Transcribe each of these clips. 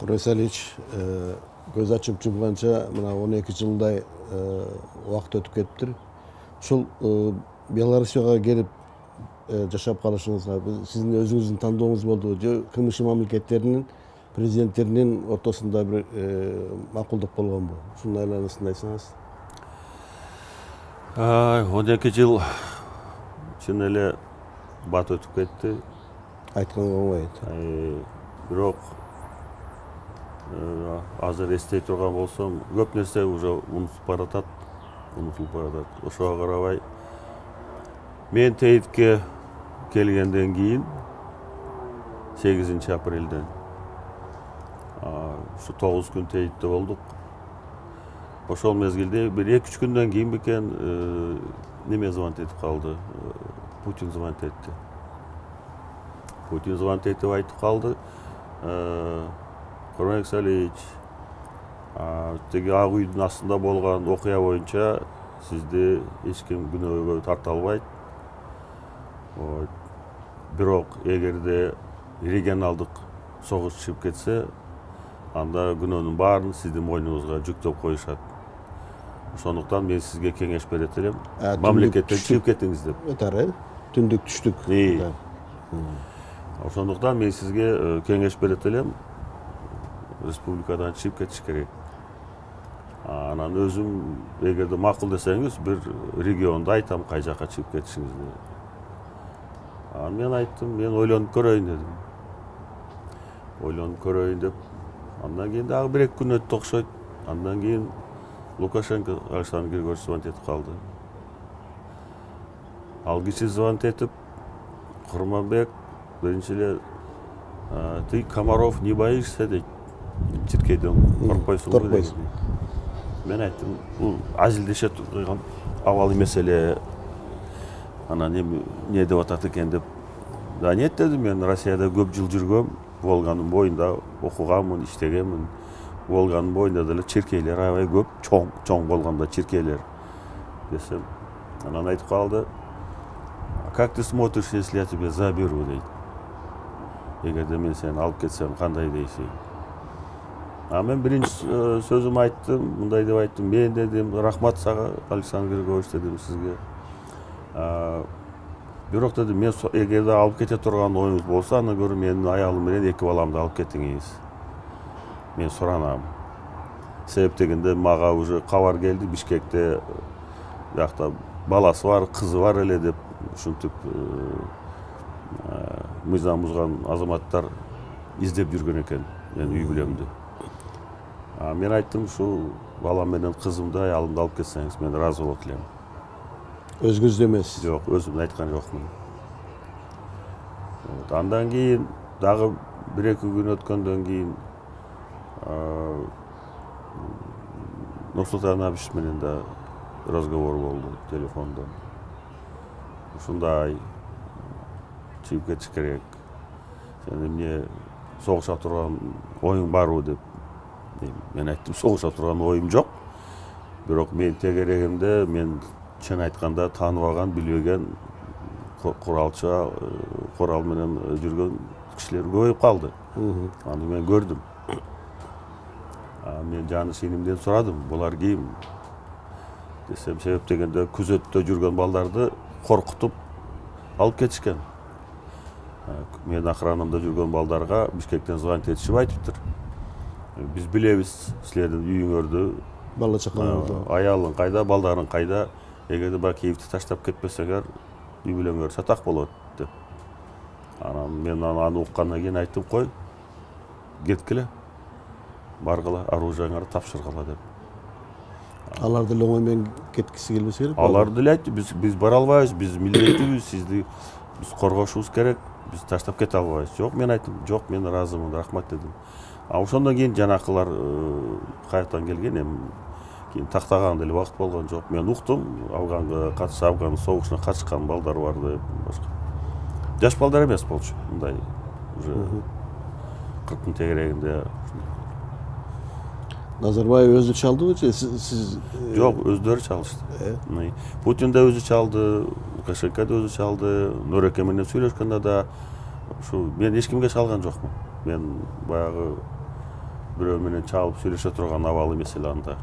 Quraysalич göz açıp yumgancha mına 12 жылдай убакыт өтүп кетиптир. Ушул Белоруссияга келип жашап калышыңызга сиздин өзүңүздүн тандооңуз болду же кымшы мамлекеттеринин президенттеринин ортосунда бир макулдук болгонбу? Ушунун айланасында айтсаңыз. 12 жыл чын эле бат өтүп кетти. Айтканга болбойт. Бирок азыр эстей турган болсом, көп нерсе уже унутулуп баратат. Ошого карабай мен Тейитке келгенден кийин 8 апрелден ушу 9 күн Тейитте болдук. Ошол мезгилде бир 2-3 күндөн кийин бекен неме звонить этип калды. Путин звонить этти. Путин звонить этип айтып калды. Quraysalич, теги ак үйдүн астында болгон окуя боюнча сизди эч ким күнөөгө тарта албайт. Бирок эгерде регионалдык согуш чыгып кетсе, анда күнөөнүн баарын сиздин мойнуңузга жүктөп коюшат. Ошондуктан мен сизге кеңеш берет элем. Мамлекеттен чыгып кетиңиз деп. Өтөр, түндүк түштүк. Ошондуктан мен сизге кеңеш берет элем. Республикадан чыгып кетиш керек. Анан өзүм эгерде макул десеңиз, бир регионду айтам кай жака чыгып кетишиңизди. Мен айттым, мен ойлонуп көрөйүн дедим. Ойлонуп көрөйүн деп. Андан кийин дагы 1-2 күн өттү окшойт. Андан кийин Лукашенко Александр Григорьевич звонить этип калды. Ал киши звонить этип, Курманбек, биринчи эле ты комаров не боишься дейт. Чиркейден коркпойсуңбу дейт. Мен айттым, бул азилдеше турган абал эмес эле. Анан эмне деп атат экен деп. Да нет дедим, мен Россияда көп жыл жүргөм, Волганын боюнда окуганмын, иштегенмин. Волганын боюнда деле чиркейлер аябай көп, чоң болгондо чиркейлер десем. Анан айтып калды, как ты смотришь, если я тебе заберу дейт. Эгерде мен сени алып кетсем, кандай дейсиң? Мен биринчи сөзүм айттым, мындай деп айттым, мен дедим, рахмат сага, Александр Григорьевич дедим сизге. Бирок дедим, мен эгерде алып кете турган оюңуз болсо, аны көрүп менин аялым менен 2 баламды алып кетиңиз. Мен суранам. Себеп дегенде мага уже кабар келди, Бишкекте жакта баласы бар, кызы бар эле деп ушинтип мыйзам бузган азаматтар издеп жүргөн экен менин үй бүлөмдү. Мен айттым, ушу балам менен кызымды, аялымды алып кетсеңиз, мен ыраазы болот элем. Өзгөзү эмес. Жок, өзүм айткан жокмун. Андан кийин дагы 1-2 күн өткөндөн кийин Нурсултан Абишевич менен да разговор болду телефондон. Ушундай чыгып кетиш керек. Сен эмне согуша турган оюң барбы деп. Мен айттым, согуша турган оюм жок. Бирок мен тегерегимде мен чын айтканда тааныбаган, билбеген куралчы, курал менен жүргөн кишилер көбөйүп калды. Аны мен көрдүм. Мен жаны сенімден сұрадым, бұлар ким десем, себеп дегенде күзөттө жүргөн балдарды коркутуп алып кетишкен. Мен охранамда жүргөн балдарга Бишкектен звонить этишип айтыптыр. Биз билебиз силердин үйүңөрдү, бала чакаңарды, аялың кайда, балдарың кайда, эгерде бак Киевди таштап кетпесеңер, үй бүлөңөр сатак болот деп. Анан мен аны уккандан кийин айттым, кой, кеткиле. Баргыла, оружияңарды тапшыргыла деп. Алар деле оңой менен кеткиси келбесе керек. Алар деле айтты, биз бара албайбыз, биз милдеттүүбүз, сизди биз коргошубуз керек Биз таштап кете албайбыз. Жок, мен айттым, жок, мен ыраазымын, рахмат дедим. Ошондон кийин жанакылар каяктан келген, эми кийин тактаганга деле убакыт болгон жок. Мен уктум, Афганга катышып, Афган согушуна катышкан балдар бар деп башка. Жаш балдар эмес болчу, мындай уже 40-тын тегерегинде. Назарбаев өзү чалдыбы же сиз? Жок, өздөрү чалышты. Путин да өзү чалды, Лукашенко да өзү чалды, Нуреке менен сүйлөшкөндө да ушу мен эч кимге чалган жокмун. Мен баягы бирөө менен чалып сүйлөшө турган абал эмес эле анда.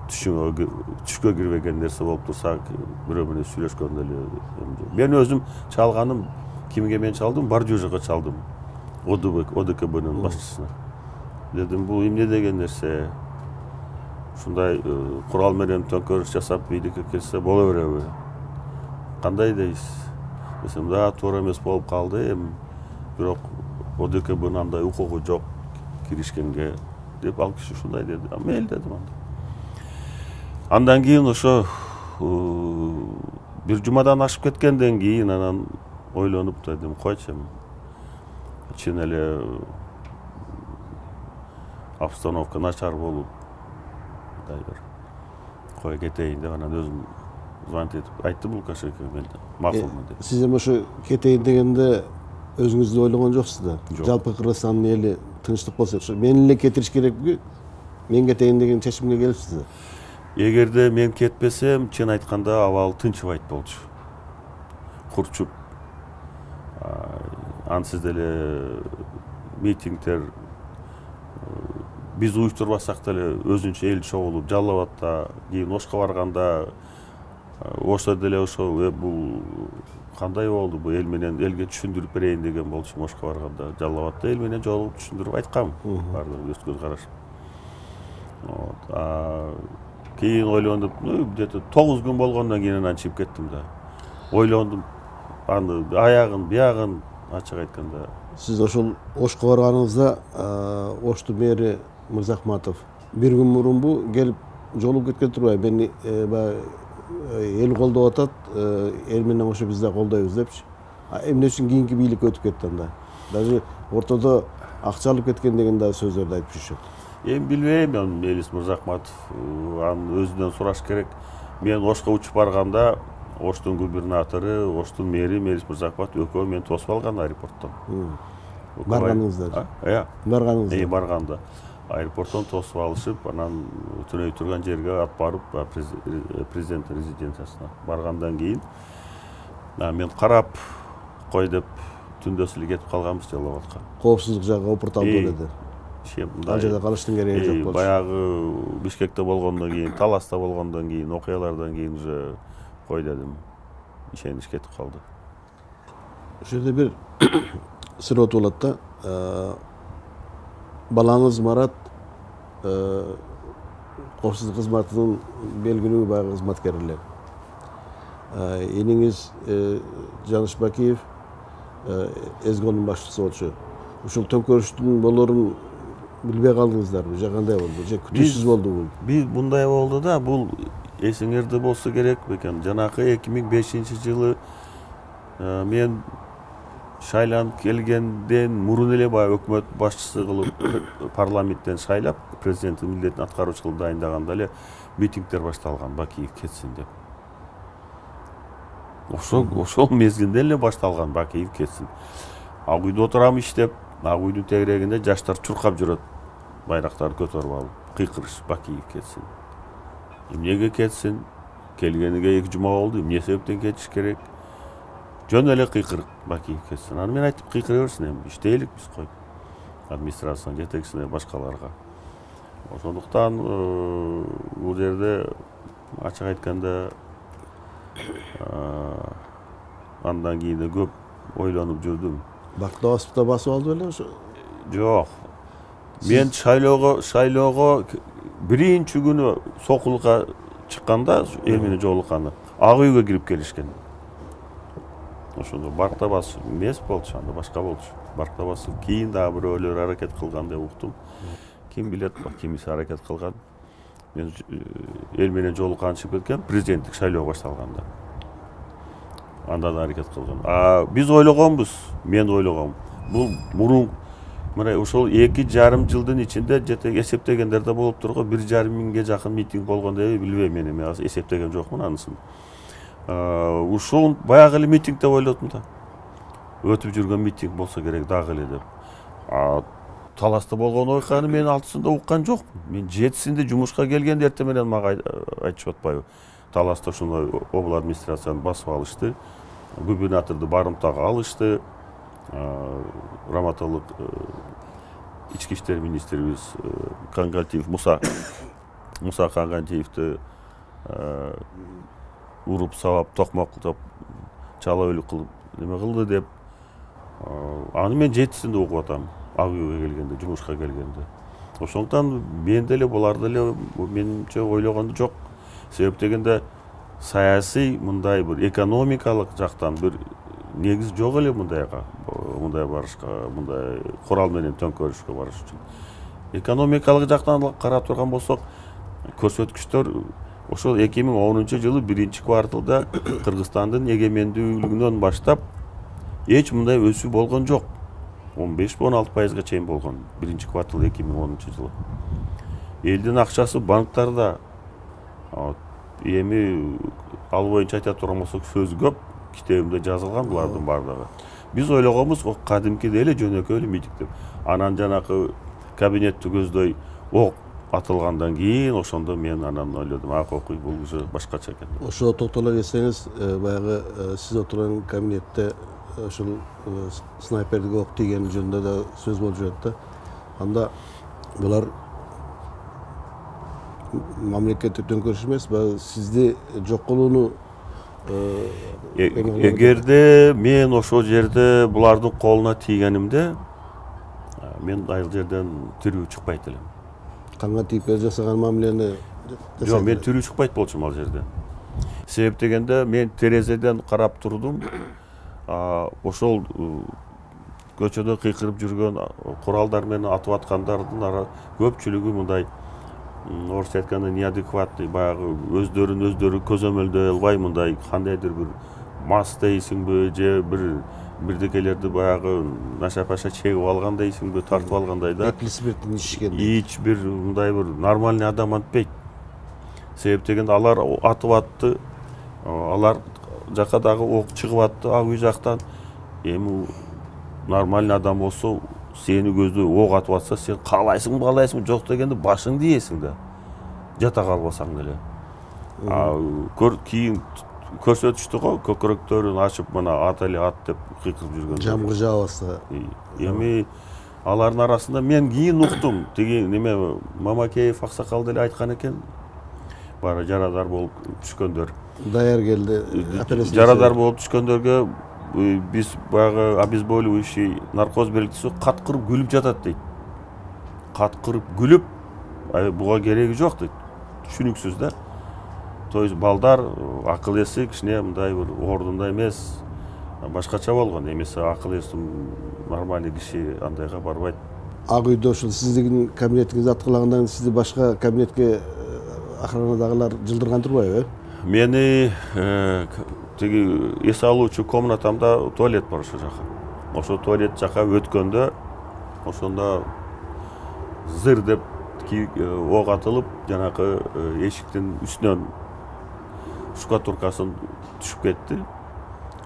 Түшкө кирбеген нерсе болуп турса, бирөө менен сүйлөшкөндө эле. Мен өзүм чалганым, кимге мен чалдым? Бардюжага чалдым. ОДКБнын башчысына. Дедим, бул эмне деген нерсе? Ушундай курал менен төңкөрүш жасап бийликке келсе боло береби? Кандай дейсиз? Десем, да, туура эмес болуп калды, эми бирок ОДКБнын андай укугу жок киришкенге деп ал киши ушундай деди. Мейли дедим анда. Андан кийин ошо бир жумадан ашып кеткенден кийин анан ойлонуп дедим, койчу эми. Чын эле обстановка начар болуп, кой кетейин деп анан өзүм звонить этип айттым Лукашенкоге, мен макулмун деп. Сиз эми ошо кетейин дегенде өзүңүздү ойлогон жоксуз да? Жалпы Кыргызстандын эли тынчтык болсо, мени эле кетириш керекпи? Мен кетейин деген чечимге келипсиз да? Эгерде мен кетпесем, чын айтканда абал тынчыбайт болчу. Курчуп, ансыз деле митингдер биз уюштурбасак деле өзүнчө эл чогулуп, Жалал Абадта, кийин Ошко барганда, Ошто деле ошо бул кандай болду, бул эл менен элге түшүндүрүп берейин деген болчумун. Ошко барганда, Жалал Абадта эл менен жолугуп түшүндүрүп айткам, бардык өз көз караш. Кийин ойлондуп, где-то 9 күн болгондон кийин анан чыгып кеттим да. Ойлондум, аны аягын, биягын ачык айтканда. Сиз ошол Ошко барганыңызда Ошту мэри Мырзахматов бир күн мурунбу келип жолугуп кеткен турбайбы? Мени эл колдоп атат, эл менен ошо биз да колдойбуз депчи. Эмне үчүн кийинки бийликке өтүп кетти анда? Даже ортодо акча алып кеткен деген да сөздөрдү айтып жүрүшөт. Эми билбейм, Мелис Мырзахматов анын өзүнөн сураш керек. Мен Ошко учуп барганда Оштун губернатору, Оштун мэри Мелис Мырзахматов экөө мени тосуп алган аэропорттон. Барганыңызда? Барганыңызда? Барганда. Аэропорттон тосуп алышып, анан түнөй турган жерге алып барып, президенттин резиденциясына баргандан кийин мен карап кой деп түндөсү эле кетип калганбыз Жалал Абадка. Коопсуздук жагы опурталып эледи. Ал жерде калыштын кереги жок болчу. Баягы Бишкекте болгондон кийин, Таласта болгондон кийин, окуялардан кийин уже кой дедим, ишенич кетип калды. Ошол жерде бир сыр өтүп алат да. Балаңыз Марат коопсуздук кызматынын белгилүү баягы кызматкери эле. Эниңиз Жаныш Бакиев СГОнун башчысы болчу. Ушул төңкөрүштүн болорун билбей калдыңыздарбы? Же кандай болду? Же күтүүсүз болдубу? Бул мындай болду да, бул эсиңерде болсо керек бекен. Жанакы 2005-жылы мен шайланып келгенден мурун эле баягы өкмөт башчысы кылып парламенттен шайлап, президенттин милдетин аткаруучу кылып дайындаганда эле митингдер башталган, Бакиев кетсин деп. Ошол мезгилде эле башталган, Бакиев кетсин. Ак үйдө отурам иштеп, ак үйдүн тегерегинде жаштар чуркап жүрөт, байрактарды көтөрүп алып, кыйкырыш, Бакиев кетсин. Эмнеге кетсин? Келгениге 2 жума болду, эмне себептен кетиш керек? Жөн эле кыйкырык, Бакиев кетсин. Аны мен айтып кыйкыра берсин, эми иштейлик биз кой. Администрациянын жетекчисине, башкаларга. Ошондуктан бул жерде ачык айтканда андан кийин да көп ойлонуп жүрдүм. Бактыбаевда басып алды беле ошо? Жок. Мен шайлоого биринчи күнү сокулга чыкканда, эл менен жолукканда, ак үйгө кирип келишкен. Ошондо баркта басып эмес болчу, анда башка болчу. Баркта басып, кийин дагы бирөөлөр аракет кылган деп уктум. Ким билет, кимиси аракет кылган. Мен эл менен жолуккан чыгып кеткен президенттик шайлоо башталганда. андан аракет кылган. Биз ойлогонбуз, мен ойлогом. Бул мурун мына ошол 2,5 жылдын ичинде эсептегендерде болуп турго 1,5 миңге жакын митинг болгон деп билбейм, мен азыр эсептеген жокмун анысын. Ушул баягы эле митинг деп ойлодум да. Өтүп жүргөн митинг болсо керек дагы эле деп. Таласта болгон окуяны мен 6-сында уккан жокмун. Мен 7-синде жумушка келгенде эртең менен мага айтышып атпайбы. Таласта ушундай обл администрацияны басып алышты. Губернаторду барымтага алышты. Раматылык ички иштер министрибиз Кангатиев Муса Кангатиевди уруп сабап токмок кылып чала өлүк кылып неме кылды деп. Аны мен 7-синде окуп атам. Агыйга келгенде, жумушка келгенде. Ошондуктан мен деле булар деле менимче ойлогондо жок. Себеп дегенде саясий мындай бир экономикалык жактан бир негиз жок эле мындай барышка, мындай курал менен төңкөрүшкө барыш үчүн. Экономикалык жактан карап турган болсок, көрсөткүчтөр ошол 2010-жылы 1-кварталда Кыргызстандын эгемендүүлүгүнөн баштап эч мындай өсүү болгон жок. 15-16%га чейин болгон 1-квартал 2010-жылы. Элдин акчасы банктарда. Эми ал боюнча айта турган болсок сөз көп, китебимде жазылган булардын бардыгы. Биз ойлогонбуз кадимкидей эле жөнөкөй эле митинг деп. Анан жанакы кабинетти көздөй ок атылгандан кийин ошондо мен анан ойлодум, окуй бул уже башкача экен. Ошо токтоло кетсеңиз, баягы сиз отурган кабинетте ошол снайпердик ок тийгени жөнүндө да сөз болуп жүрөт да. Анда булар мамлекеттик төңкөрүш эмес, сизди жок кылууну эгерде мен ошол жерде булардын колуна тийгенимде, мен ал жерден тирүү чыкпайт элем. Кангатиевге жасаган мамилени жок, мен тирүү чыкпайт болчумун ал жерде. Себеп дегенде мен терезеден карап турдум. Ошол көчөдө кыйкырып жүргөн куралдар менен атып аткандардын көпчүлүгү мындай орусча айтканда неадекватный, баягы өздөрүн көзөмөлдөй албай мындай кандайдыр бир мас дейсиңби же бирдекелерди баягы наша-паша чегип алган дейсиңби, тартып алгандай да. Спирттин ичишкен. Эч бир мындай бир нормальный адам антпейт. Себеп дегенде алар атып атты, алар жака дагы ок чыгып атты ак үй жактан. Эми нормальный адам болсо сени көздөй ок атып атса, сен каалайсыңбы, жок дегенде башыңды ийесиң да. Жата калбасаң деле. Кийин көрсөтүштү го, көкүрөктөрүн ачып мына ат эле ат деп кыйкырып жүргөн. Жамгыр жаабаса. Эми алардын арасында мен кийин уктум. Тиги неме Мамакеев аксакал деле айткан экен. Бара жарадар болуп түшкөндөр. Даяр келди. Жарадар болуп түшкөндөргө биз баягы обезболивающий наркоз белгисиз каткырып күлүп жатат дейт. Каткырып күлүп, буга кереги жок дейт. Түшүнүксүз да. То есть балдар акыл эси кичине мындай бир ордунда эмес, башкача болгон. Эмесе акыл эси нормальный киши андайга барбайт. Ак үйдө ушул сиздин кабинетиңизди аткылагандан сизди башка кабинетке охранадагылар жылдырган турбайбы? Мени тиги эс алуучу комнатамда туалет бар ошол жака. Ошол туалет жака өткөндө ошондо зыр деп ок атылып, жанакы эшиктин үстүнөн шкатуркасын түшүп кетти.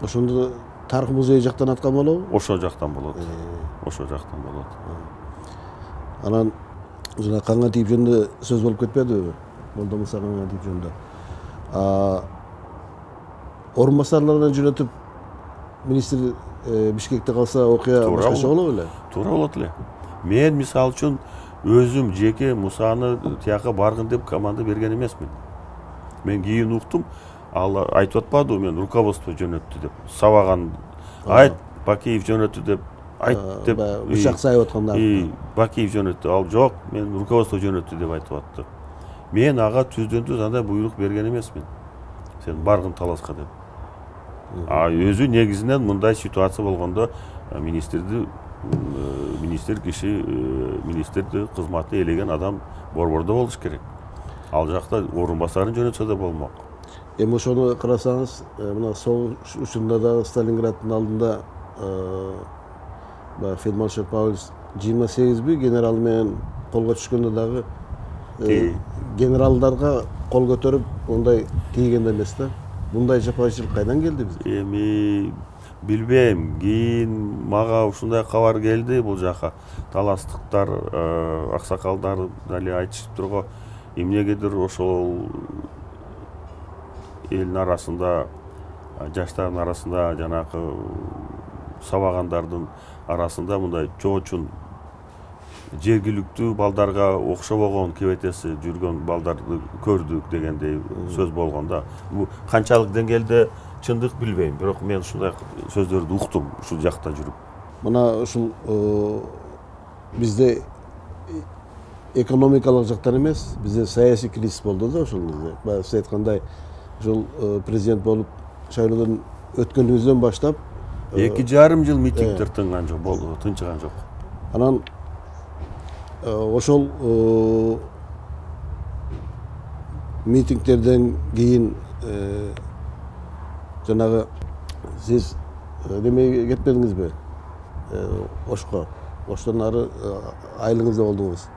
Ошондо тарых музей жактан аткан болобу? Ошол жактан болот. Ошол жактан болот. Анан жана Кангатиев жөнүндө сөз болуп кетпедиби? Молдо Муса Кангатиев жөнүндө. Орун басарларынан жөнөтүп министр Бишкекте калса окуя башкача болобу эле? Туура болот эле. Мен мисалы үчүн өзүм жеке Мусаны тияка баргын деп команда берген эмесмин. Мен кийин уктум, ал айтып атпадыбы мен руководство жөнөттү деп. Сабаган айт, Бакиев жөнөттү деп айт деп. Бычак сайып атканда. Бакиев жөнөттү, ал жок, мен руководство жөнөттү деп айтып атты. Мен ага түздөн-түз андай буйрук берген эмесмин. Сен баргын таласка деп. Өзү негизинен мындай ситуация болгондо министрди кызматты элеген адам борбордо болуш керек. Ал жакта орун басарын жөнөтсө да болмок. Эми ошону карасаңыз, мына согуш учурунда дагы Сталинграддын алдында фельдмаршал Паулюс 28 генерал менен колго түшкөндө дагы генералдарга кол көтөрүп мындай тийген да эмес да. Мындай жапайырчылык кайдан келди бизге? Эми билбейм, кийин мага ушундай кабар келди, бул жака таластыктар, аксакалдар дали айтышыптыр го, эмнегедир ошол элдин арасында, жаштардын арасында, жанакы сабагандардын арасында мындай чоочун жергиликтүү балдарга окшобогон кебетеси жүргөн балдарды көрдүк дегендей сөз болгон да. Бул канчалык деңгээлде чындык билбейм, бирок мен ушундай сөздөрдү уктум ушул жакта жүрүп. Мына ушул бизде экономикалык жактан эмес, бизде саясий кризис болду да ошол кезде. Баягы сиз айткандай, ушул президент болуп шайлоодон өткөнүбүздөн баштап 2,5 жыл митингдер тынган жок, болду, тынчыган жок. Анан ошол митингтерден кийин жанагы сиз немеге кетпедиңизби? Ошко. Оштон ары айылыңызда болдуңуз.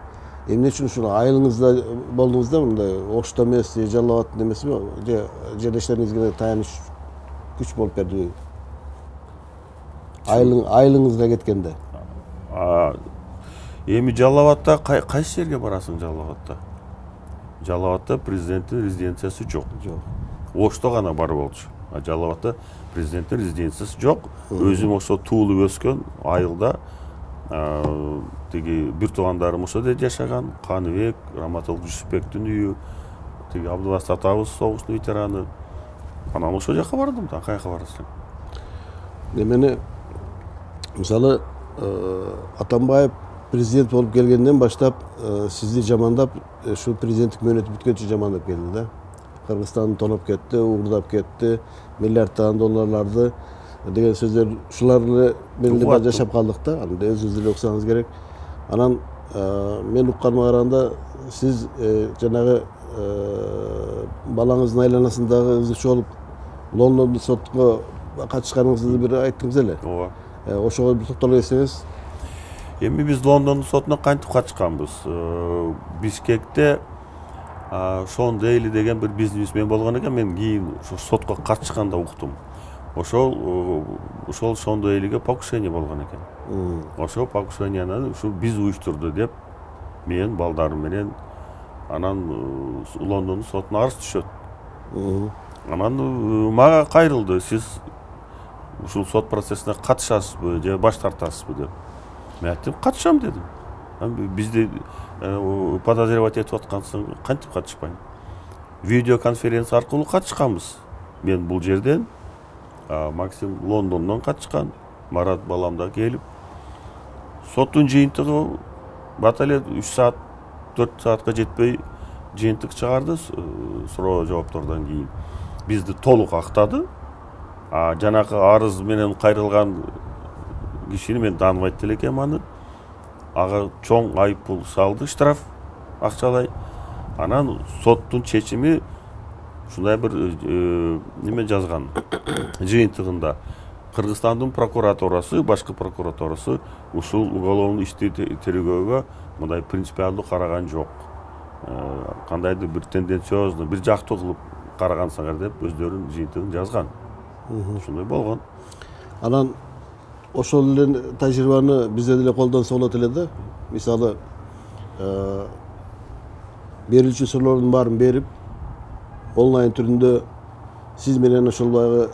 Эмне үчүн ушул айылыңызда болдуңуз да, мындай Ошто эмес, Жалал Абад эмесби? Же жерлештериңизге таяныч күч болуп бердиби? Айылыңызга кеткенде. Эми Жалал Абадта кайсы жерге барасың Жалал Абадта? Жалал Абадта президенттин резиденциясы жок. Ошто гана бар болчу. Жалал Абадта президенттин резиденциясы жок. Өзүм ошо туулуп өскөн айылда тиги бир туугандарым ошол жерде жашаган, Каныбек, Раматыл Жүсүпбектин үйү, тиги Абдулбасыт атабыз согуштун ветераны. Анан ошол жака бардым да, каяка барасың? Эмени мисалы Атамбаев президент болуп келгенден баштап сизди жамандап, ушу президенттик мөөнөтү бүткөнчө жамандап келди да. Кыргызстан тоноп кетти, уурдап кетти, миллиарддаган долларларды деген сөздөр ушулар менен да жашап калдык да. Анда өзүңүз деле уксаңыз керек. Анан мен укканыма караганда сиз жанагы балаңыздын айланасындагы ызычы болуп Лондондо сотко катышканыңызды бир айттыңыз эле. Ооба. Ошого бир токтоло кетсеңиз. Эми биз Лондондун сотуна кантип катышканбыз? Бишкекте Шон Дейли деген бир бизнесмен болгон экен, мен кийин ошо сотко катышканда уктум. Ошол Шон Дейлиге покушение болгон экен. Ошол покушенияны ушу биз уюштурду деп мен балдарым менен анан Лондондун сотуна арыз түшөт. Анан мага кайрылды, сиз ушул сот процессине катышасызбы же баш тартасызбы деп. Мен айттым, катышам дедим. Бизди подозревать этип аткансың, кантип катышпайм? Видеоконференция аркылуу катышканбыз. Мен бул жерден, Максим Лондондон катышкан, Марат балам да келип. Соттун жыйынтыгы бата эле 3 саат, 4 саатка жетпей жыйынтык чыгарды суроо жооптордон кийин. Бизди толук актады. Жанакы арыз менен кайрылган кишини мен тааныбайт деле экенмин аны. Ага чоң айыппул салды, штраф акчалай. Анан соттун чечими ушундай бир неме жазган жыйынтыгында. Кыргызстандын прокуратурасы, башкы прокуратурасы ушул уголовный ишти тергөөгө мындай принципиалдуу караган жок. Кандайдыр бир тенденциозно, бир жактуу кылып карагансыңар деп өздөрүнүн жыйынтыгын жазган. Ушундай болгон. Анан ошол эле тажрыйбаны бизде деле колдонсо болот эле да. Мисалы берилчү суроолордун баарын берип, онлайн түрүндө сиз менен ошол баягы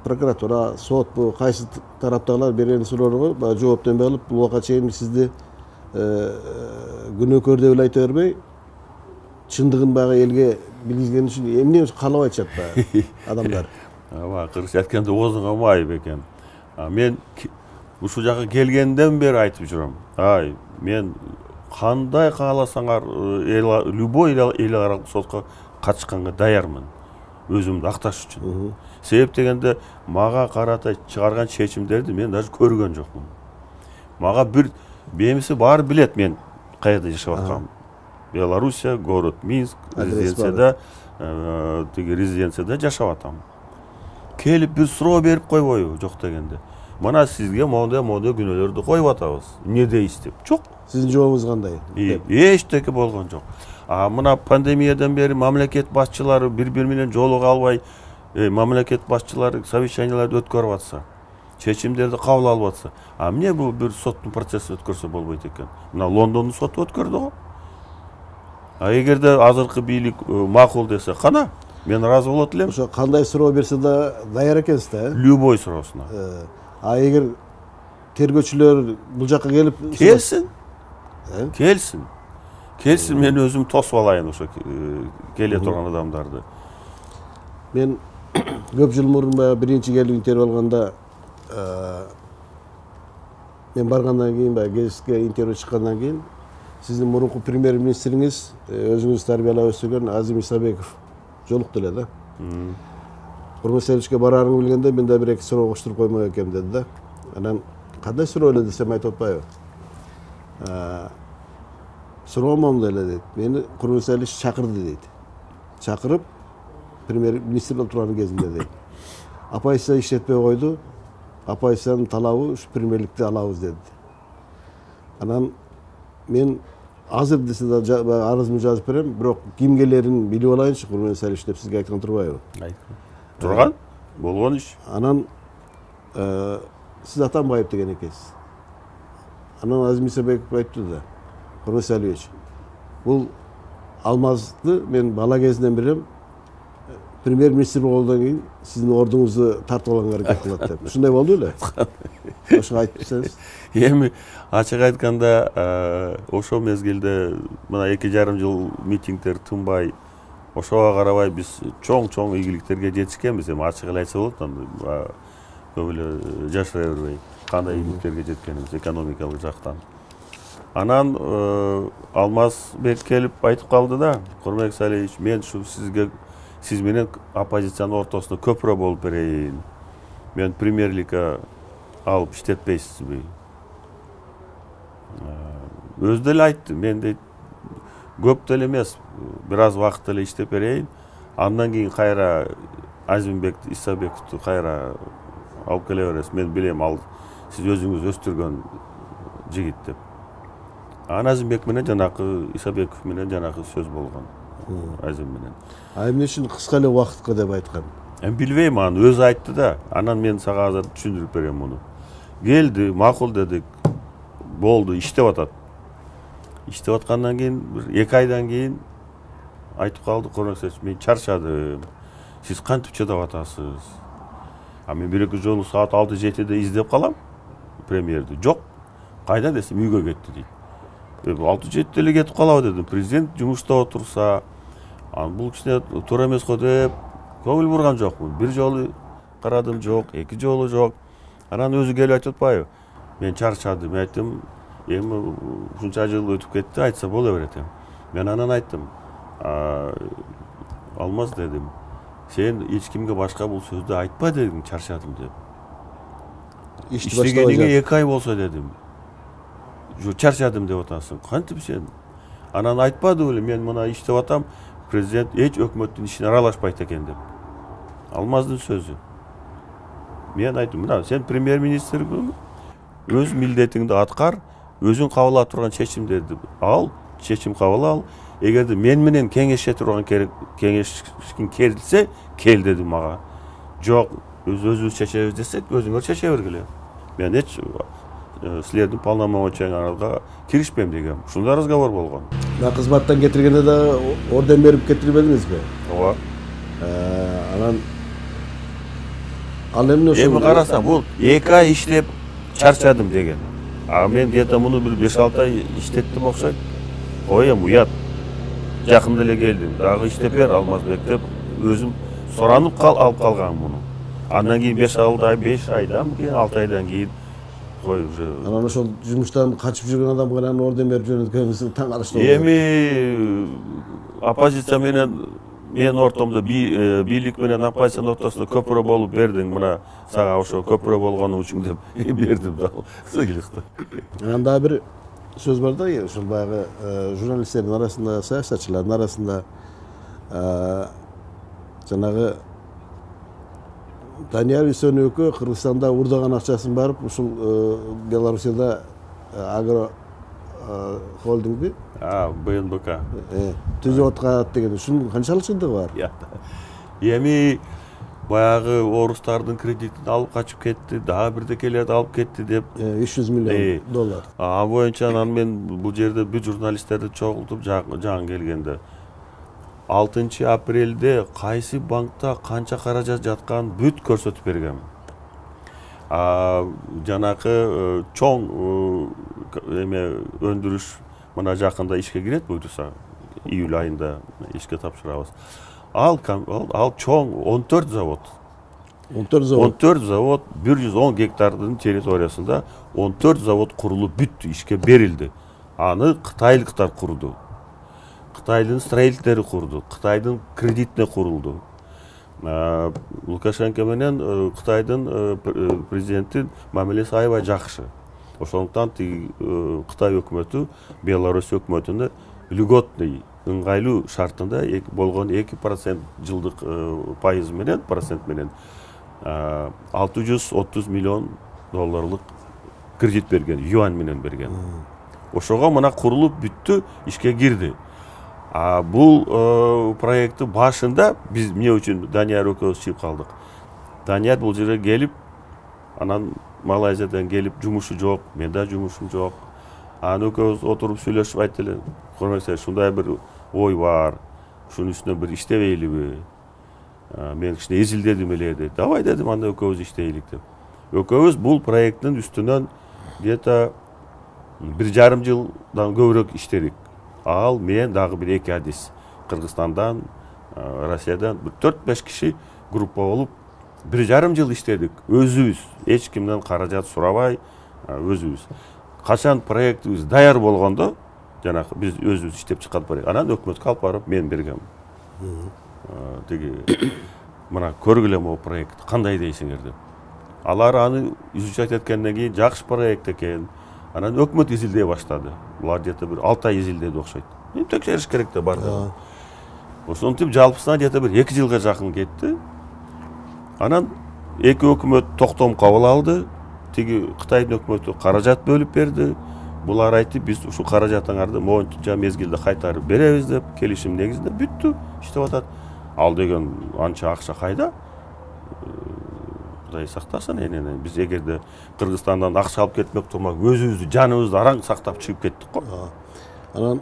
прокуратура, сотпу, кайсы тараптагылар берген суроолорго баягы жооп бербей калып, бул убакка чейин сизди күнөөкөр деп эле айта бербей, чындыгын баягы элге билгизген үчүн эмне каалап айтышат баягы адамдар. Кыргызча айтканда оозуңа майып экен. Мен ушул жака келгенден бери айтып жүрөм. Мен кандай кааласаңар любой эл аралык сотко катышканга даярмын. Өзүмдү акташ үчүн. Себеп дегенде мага карата чыгарган чечимдерди мен даже көргөн жокмун. Мага бир бемиси баары билет мен каерде жашап атканымды. Белоруссия, город Минск, резиденцияда тиги резиденцияда жашап атам. Келип бир суроо берип койбойбу жок дегенде. Мына сизге мондай күнөөлөрдү коюп атабыз. Эмне дейсиз деп. Жок. Сиздин жообуңуз кандай? Эчтеке болгон жок. Мына пандемиядан бери мамлекет башчылары бири менен жолуга албай, мамлекет башчылары совещанияларды өткөрүп атса, чечимдерди кабыл алып атса, эмне бул бир соттун процесси өткөрсө болбойт экен? Мына Лондондун соту өткөрдү го. Эгерде азыркы бийлик макул десе, кана, мен ыраазы болот элем. Ошо кандай суроо берсе да даяр экенсиз да? Любой суроосуна. Эгер тергөөчүлөр бул жакка келип келсин. Келсин, мен өзүм тосуп алайын ошо келе турган адамдарды. Мен көп жыл мурун биринчи келип интервью алганда мен баргандан кийин кезиске интервью чыккандан кийин сиздин мурунку премьер-министриңиз өзүңүз тарбиялап өстүргөн Азим Исабеков жолукту эле да. Курманселичке бараарыңды билгенде мен да бир эки суроо коштуруп коймок экем деди да. Анан кандай суроо эле десем айтып атпайбы? Суроомон эле дейт. Мени Курманселич чакырды дейт. Чакырып премьер-министр болуп турган кезинде дейт. Оппозиция иштетпей койду. Оппозициянын талабы ушу премьерликти алабыз деди. Анан мен азыр десе да арызымды жазып берем, бирок ким келерин билип алайынчы Курманселич деп сизге айткан турбайбы? Турган, болгон иш. Анан сиз атанбайбы деген экенсиз. Анан Азим Исабеков айтты да, Курманселич, бул алмазды мен бала кезинен билем, премьер-министр болгондон кийин сиздин ордуңузду тартып алганга аракет кылат деп. Ушундай болду беле? Ошого айтып берсеңиз. Эми ачык айтканда, ошо мезгилде мына 2,5 жыл митингдер тынбай, ошого карабай биз чоң ийгиликтерге жетишкенбиз. Эми ачык эле айтса болот, көп эле жашыра бербей кандай ийгиликтерге жеткенибиз экономикалык жактан. Анан Алмазбек келип айтып калды да, Курманбек Салиевич, мен ушу сиз менен оппозициянын ортосунда көпүрө болуп берейин. Мен премьерликке алып иштетпейсизби? Өзү деле айтты, мен дейт көп деле эмес, бир аз убакыт эле иштеп берейин. Андан кийин кайра Азимбек Исабековду кайра алып келе бересиз. Мен билем, ал сиз өзүңүз өстүргөн жигит деп. Азимбек менен жанакы Исабеков менен жанакы сөз болгон. Азим менен. Эмне үчүн кыска эле убакытка деп айткан? Мен билбейм, аны өзү айтты да. Анан мен сага азыр түшүндүрүп берем муну. Келди, макул дедик. Болду, иштеп атат. Иштеп аткандан кийин бир 2 айдан кийин айтып калды, Курманбек, мен чарчадым. Сиз кантип чыдап атасыз? Мен 1-2 жолу саат 6-7-де издеп калам премьерди. Жок. Кайда десем, үйгө кетти дейт. 6-7 эле кетип калабы дедим. Президент жумушта отурса, бул кичине туура эмес го деп көңүл бурган жокмун. 1 жолу карадым, жок, 2 жолу жок. Анан өзү келип айтып атпайбы? Мен чарчадым, айттым, эми ушунча жыл өтүп кетти, айтса боло берет эми. Мен анан айттым, Алмаз дедим, сен эч кимге башка бул сөздү айтпа дедим, чарчадым деп. Иштегениңе 2 ай болсо дедим. Чарчадым деп атасың. Кантип сен? Анан айтпады беле, мен мына иштеп атам, президент эч өкмөттүн ишине аралашпайт экен деп. Алмаздын сөзү. Мен айттым, мына сен премьер-министрсиң, өз милдетиңди аткар, өзүң кабыл алып турган чечимдерди ал, чечим кабыл ал. Эгерде мен менен кеңеше турган кеңешкин келсе, кел деди мага. Жок, өзүбүз чечебиз десек, өзүңөр чече бергиле. Мен эч силердин полномочияңарга киришпейм дегем. Ушундай разговор болгон. Кызматтан кетиргенде да орден берип кетирбедиңизби? Ооба. Анан ал эмне ошо? Эми караса, бул 2 ай иштеп чарчадым деген. Мен где-то муну бир 5-6 ай иштеттим окшойт. Коем, уят. Жакында эле келдим. Дагы иштеп бер, Алмазбек деп өзүм соранып алып калгам муну. Андан кийин 5 айдан кийин 6 айдан кийин кой уже. Анан ошол жумуштан качып жүргөн адамга анан орден берип жөнөткөнүңүз таң калыштуу. Эми оппозиция менен мен ортомдо бийлик менен оппозициянын ортосунда көпүрө болуп бердиң, мына сага ошо көпүрө болгону үчүн деп бердим да. Сыгылыкты. Анан дагы бир сөз бар да, ошол баягы журналисттердин арасында, саясатчылардын арасында жанагы Данияр Үсөнөкө Кыргызстанда урдаган акчасын барып ушул Белоруссияда агро холдингди БНБК түзүп аткан деген ушунун канчалык чындыгы бар? Эми баягы орустардын кредитин алып качып кетти, дагы бирде келет алып кетти деп 300 миллион доллар. А боюнча анан мен бул жерде бүт журналисттерди чогултуп жаңы келгенде 6 апрелде кайсы банкта канча каражат жатканын бүт көрсөтүп бергем. Жанакы чоң эме өндүрүш мына жакында ишке кирет буйруса, июль айында ишке тапшырабыз. Ал чоң 14 завод. 14 завод 110 гектардын территориясында 14 завод курулуп бүттү, ишке берилди. Аны кытайлыктар курду. Кытайдын строительдери курду, Кытайдын кредитине курулду. Лукашенко менен Кытайдын президенти мамилеси аябай жакшы. Ошондуктан Кытай өкмөтү Беларусь өкмөтүнө льготный ыңгайлуу шартында болгон 2% жылдык пайыз менен, процент менен 630 миллион долларлык кредит берген, юань менен берген. Ошого мына курулуп бүттү, ишке кирди. Бул проекти башында биз эмне үчүн Данияр экөөбүз чыгып калдык. Данияр бул жерге келип, анан Малайзиядан келип жумушу жок, менде жумушум жок. Анан экөөбүз отуруп сүйлөшүп айтты эле, көрмөксө ушундай бир ой бар, ушунун үстүнөн бир иштебейлиби? Мен кичине изилдедим эле деп. Давай дедим, анда экөөбүз иштейлик деп. Экөөбүз бул проекттин үстүнөн где-то 1,5 жылдан көбүрөөк иштедик. Ал мен дагы бир 2 адис Кыргызстандан, Россиядан 4-5 киши группа болуп 1,5 жыл иштедик. Өзүбүз, эч кимден каражат сурабай, өзүбүз. Качан проектибиз даяр болгондо, жанагы биз өзүбүз иштеп чыккан проект, анан өкмөткө алып барып мен бергем. Тиги мына көргүлө могу проект кандай дейсиңер деп. Алар аны изучать эткенден кийин жакшы проект экен. Анан өкмөт изилдей баштады. Булар где-то бир 6 ай изилдеди окшойт. Текшериш керек да бар. Ошентип жалпысынан где-то бир 2 жылга жакын кетти. Анан эки өкмөт токтом кабыл алды. Тиги Кытайдын өкмөтү каражат бөлүп берди. Булар айтты, биз ушу каражатыңарды моунча мезгилде кайтарып беребиз деп, келишим негизинде бүттү, иштеп атат. Ал деген анча акча кайда? Кудай сактасын, биз эгерде Кыргызстандан акча алып кетмек турмак, өзүбүздү, жаныбызды араң сактап чыгып кеттик го. Анан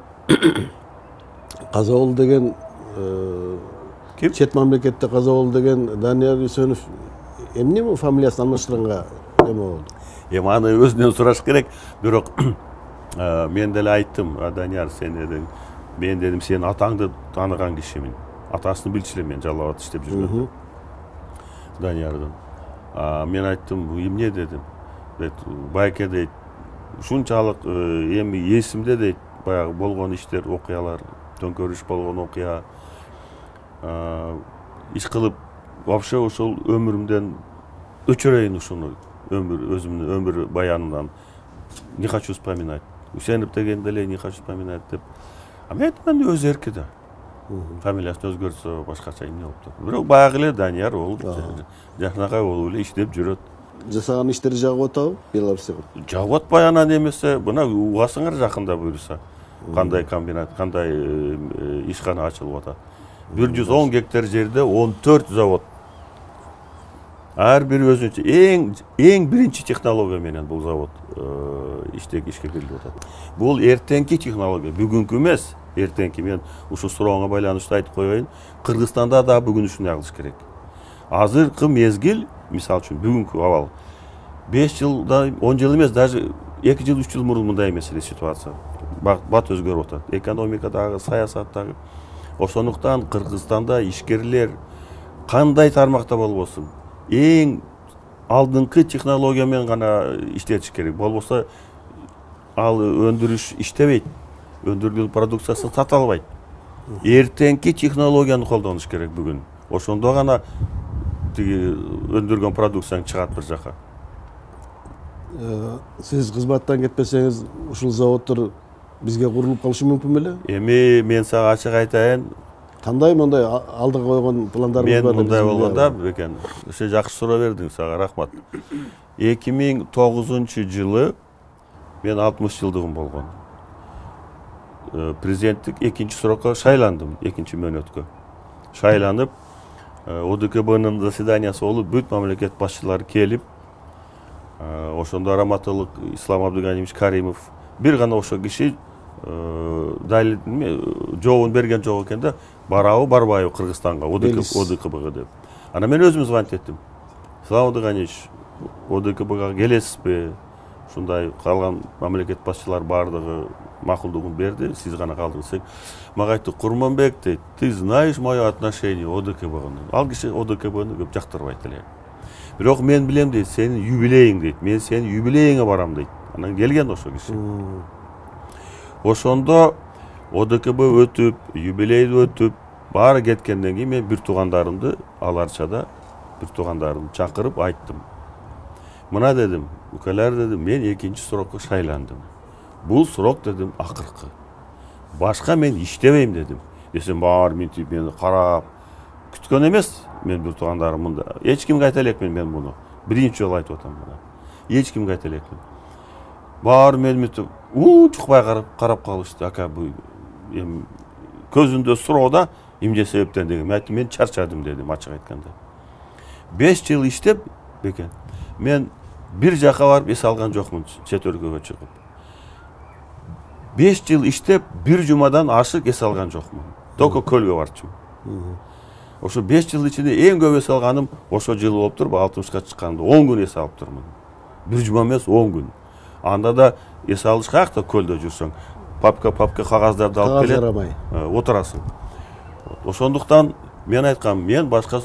каза болду деген чет мамлекетте каза болду деген Данияр Үсөнов эмне бул фамилиясын алмаштырганга эме болду? Аны өзүнөн сураш керек, бирок мен деле айттым, Данияр сен дедим, мен дедим сен атаңды тааныган кишимин. Атасын билчү элем мен Жалал Абадта иштеп жүргөндө. Даниярдын. Мен айттым, эмне дедим. Байке дейт, ушунчалык эми эсимде дейт, баягы болгон иштер, окуялар, төңкөрүш болгон окуя. Иш кылып, вообще ушул өмүрүмдөн өчүрөйүн ушуну, өзүмдүн өмүр баянынан. Не хочу вспоминать. Үсенов деген деле не хочу вспоминать деп. Мен өз эрки да. Фамилиясын өзгөртсө башкача эмне болуптур. Бирок баягы эле Данияр болуп, жакынакай болуп эле иштеп жүрөт. Жасаган иштери жагып атабы Беларусьга? Жагып атпай анан эмесе, мына угасыңар жакында буйруса. Кандай комбинат, кандай ишкана ачылып атат. 110 гектар жерде 14 завод. Ар бир өзүнчө эң биринчи технология менен бул завод ишке кирилип атат. Бул эртеңки технология, бүгүнкү эмес, эртеңки. Мен ушу сурооңо байланыштуу айтып коеюн, Кыргызстанда да бүгүн ушуну кылыш керек. Азыркы мезгил, мисалы үчүн бүгүнкү абал 5 жылда, 10 жыл эмес, даже 2 жыл, 3 жыл мурун мындай эмес эле ситуация. Бат өзгөрүп атат. Экономикадагы, саясаттагы. Ошондуктан Кыргызстанда ишкерлер кандай тармакта болбосун, эң алдыңкы технология менен гана иштетиш керек. Болбосо ал өндүрүш иштебейт. Өндүрүлгөн продукциясын сата албайт. Эртеңки технологияны колдонуш керек бүгүн. Ошондо гана тиги өндүргөн продукцияң чыгат бир жака. Сиз кызматтан кетпесеңиз, ушул заводдор бизге курулуп калышы мүмкүн беле? Эми мен сага ачык айтайын, Кандай мындай алдыга койгон пландарыңыз Мен бар? мындай болгондо бекен, сен жакшы суроо бердиң, сага рахмат. 2009 жылы мен 60 жылдыгым болгон. Президенттик экинчи срокко шайландым, экинчи мөөнөткө. Шайланып, ОДКБнын заседаниясы болуп, бүт мамлекет башчылары келип, ошондо Раматылык Ислам Абдыганимович Каримов бир гана ошо киши жообун берген жок экен да, барабы барбайбы Кыргызстанга, ОДКБга деп. Ана мен өзүм звонить эттим. Ислам Абдыганимович, ОДКБга келесизби? Ушундай калган мамлекет башчылар бардыгы макулдугун берди, сиз гана калдыңыз. Мага айтты, Курманбек дейт, ты знаешь мое отношение ОДКБга? Ал киши ОДКБны көп жактырбайт эле. Бирок мен билем дейт, сенин юбилейиң дейт, мен сенин юбилейиңе барам дейт. Анан келген ошо киши. Ошондо ОДКБ өтүп, юбилейди өтүп, баары кеткенден кийин мен бир туугандарымды Аларчада бир туугандарымды чакырып айттым. Мына дедим, укалар дедим, мен экинчи срокко шайландым. Бул срок дедим акыркы. Башка мен иштебейм дедим. Десем баары мынтип мени карап күткөн эмес, мен бир туугандарым мында. Эч кимге айта элекмин мен муну. Биринчи жолу айтып атам мына. Эч кимге айта элекмин. Баары мени мынтип чукпай карап калышты. Ака бу эми көзүндө суроо эмне себептен деген. Мен айттым, мен чарчадым дедим, ачык айтканда. 5 жыл иштеп бекен. Мен бир жака барып эс алган жокмун, чет өлкөгө чыгып. 5 жыл иштеп, бир жумадан ашык эс алган жокмун. Только көлгө барчумун. Ошо 5 жыл ичинде эң көп эс алганым ошо жыл болуп туруп, 60ка чыкканда 10 күн эс алып турмун. Бир жума эмес, 10 күн. Анда да эс алыш каякта көлдө жүрсөң, папка кагаздарды алып келет, отурасың. Ошондуктан мен айткам, мен башка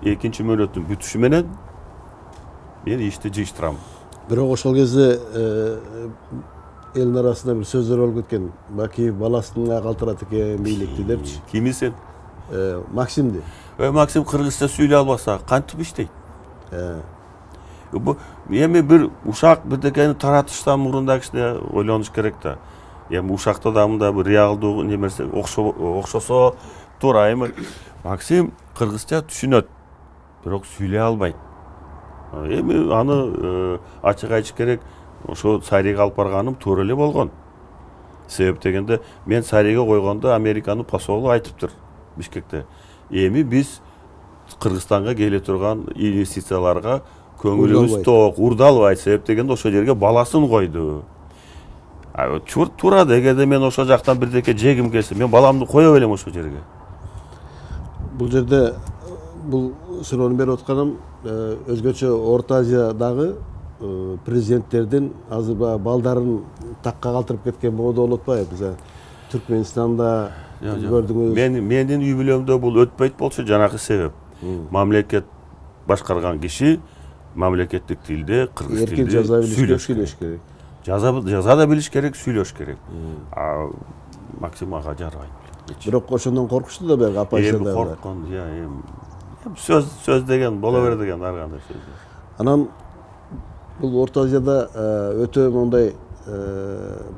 экинчи мөөнөттүн бүтүшү менен мен ишти жыйыштырам. Бирок ошол кезде элдин арасында бир сөздөр болуп кеткен. Баки баласына калтырат экен бийликти депчи. Кими сен? Максимди. Максим кыргызча сүйлөй албаса кантип иштейт? Эми бир ушак бирдекени таратыштан мурун да кичине ойлонуш керек да. Эми ушакта да мында бир реалдуу немерсе окшосо туура. Эми Максим кыргызча түшүнөт, бирок сүйлөй албайт. Эми аны ачык айтыш керек, ошо Сариге алып барганым туура эле болгон. Себеп дегенде, мен Сариге койгондо Американын посолу айтыптыр Бишкекте. Эми биз Кыргызстанга келе турган инвестицияларга көңүлүбүз ток, урдалбайт. Себеп дегенде ошол жерге баласын койду. Туура дегенде мен ошол жактан бирдеке жегим келсе, мен баламды кое берем ошол жерге. Бул жерде бул суроону берип атканым өзгөчө Орто Азиядагы президенттердин азыр балдарын такка калтырып кеткен моодо болуп атпайбы? Биз Түркменстанда көрдүңүз. Менин үй-бүлөмдө бул өтпөйт болчу, жанагы себеп. Мамлекет башкарган киши мамлекеттик тилде, кыргыз тилде сүйлөш керек. Жаза да билиш керек, сүйлөш керек. Максим ага жарабайт. Бирок ошондон коркушту да бек апайсы да. Корккон, сөз деген боло бер деген ар кандай сөз. Анан бул Орто Азияда өтө мондай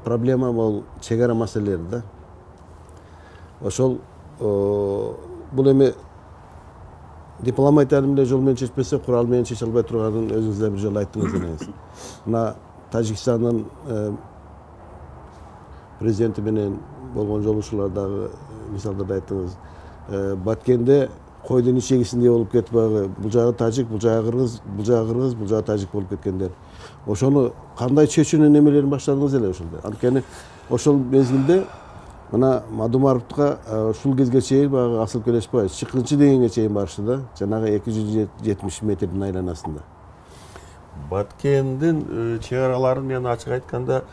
проблема бул чек ара маселелери да. Ошол бул эми дипломатиянын эле жол менен чечпесе, курал менен чече албай турганын өзүңүз да бир жолу айттыңыз элеңиз. Мына Тажикстандын президенти менен болгон жолугушуулардагы мисалдарды айттыңыз. Баткенде койдун ичегисиндей болуп кетип, бул жагы тажик, бул жагы кыргыз, бул жагы тажик болуп кеткендер. Ошону кандай чечүүнүн немелерин баштадыңыз эле ошолда? Анткени ошол мезгилде мына Мадумаровга ушул кезге чейин баягы Асыл Келешбаев чыккынчы дегенге чейин барышты да, жанагы 270 метрдин айланасында. Баткендин чек араларын мен ачык айтканда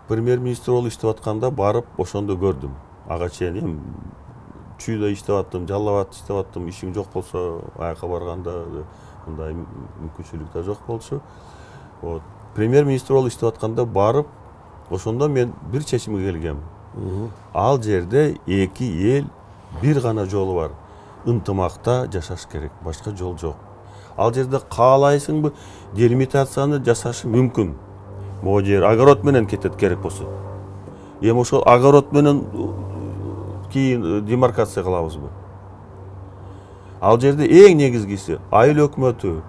премьер-министр болуп иштеп атканда барып ошондо көрдүм. Ага чейин чүйдө иштеп аттым, жалал абад иштеп аттым, ишиң жок болсо аяка барганда мындай мүмкүнчүлүк да жок болчу. Премьер-министр болуп иштеп атканда барып ошондо мен бир чечимге келгем. Ал жерде эки эл бир гана жолу бар. Ынтымакта жашаш керек, башка жол жок. Ал жерде каалайсыңбы делимитацияны жасашы мүмкүн. Могу жер огород менен кетет керек болсо. Эми ошол огород менен кийин демаркация кылабызбы? Ал жерде эң негизгиси айыл өкмөтү,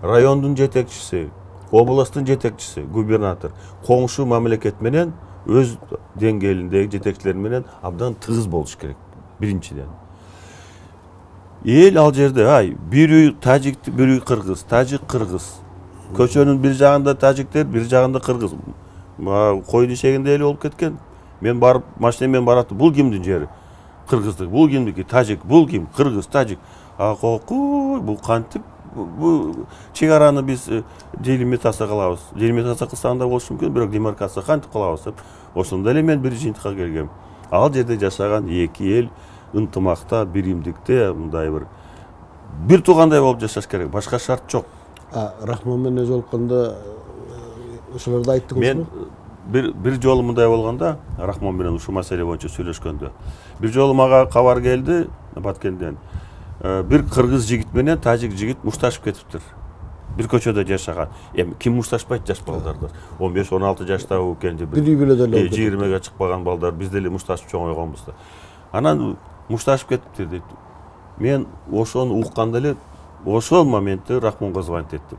райондун жетекчиси, областтын жетекчиси, губернатор коңшу мамлекет менен өз деңгээлиндеги жетекчилер менен абдан тыгыз болуш керек. Биринчиден. Эл ал жерде бир үй тажик, бир үй кыргыз, тажик кыргыз. Көчөнүн бир жагында тажиктер, бир жагында кыргыз. Койдун ишегинде эле болуп кеткен. Мен барып машинемен бараттым. Бул кимдин жери? Кыргыздык. Бул кимдики? Тажик. Бул ким? Кыргыз, тажик. Бул кантип бул чек араны биз делимитация кылабыз. Делимитация кылсаң да болушу мүмкүн, бирок демаркация кантип кылабыз деп. Ошондо эле мен бир жыйынтыкка келгем. Ал жерде жашаган эки эл ынтымакта, биримдикте, мындай бир туугандай болуп жашаш керек. Башка шарт жок. Рахмон менен жолукканда ошолорду айттыңызбы? Мен бир жолу мындай болгондо, Рахмон менен ушул маселе боюнча сүйлөшкөндө, бир жолу мага кабар келди Баткенден. Бир кыргыз жигит менен тажик жигит мушташып кетиптир. Бир көчөдө жашаган. Эми ким мушташпайт жаш балдардар? 15-16 жашта экен же бир үй бүлөдө эле 20ге чыкпаган балдар биз деле мушташып чоңойгонбуз да. Анан мушташып кетиптир дейт. Мен ошону укканда эле ошол моментте Рахмонго звонить эттим.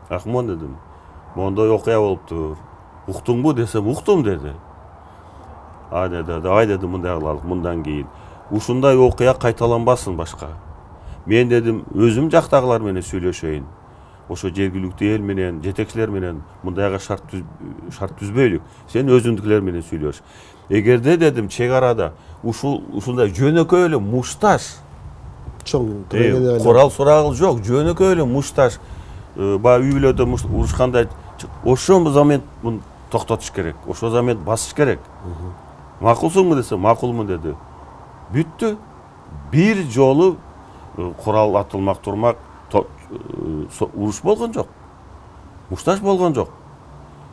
Рахмон дедим, мондой окуя болуптур. Уктуңбу десем, уктум деди. Деди, давай деди мындай кылалык, мындан кийин ушундай окуя кайталанбасын башка. Мен дедим, өзүм жактагылар менен сүйлөшөйүн. Ошо жергиликтүү эл менен, жетекчилер менен мындайга шарт түзбөйлүк. Сен өзүңдүкүлөр менен сүйлөш. Эгерде дедим, чек арада ушундай жөнөкөй эле мушташ чоң курал сурагыл жок, жөнөкөй эле мушташ үй бүлөдө урушкандай ошол замент муну токтотуш керек. Ошол замент басыш керек. Макулсуңбу десе, макулмун деди. Бүттү. Бир жолу курал атылмак, турмак, уруш болгон жок. Мушташ болгон жок.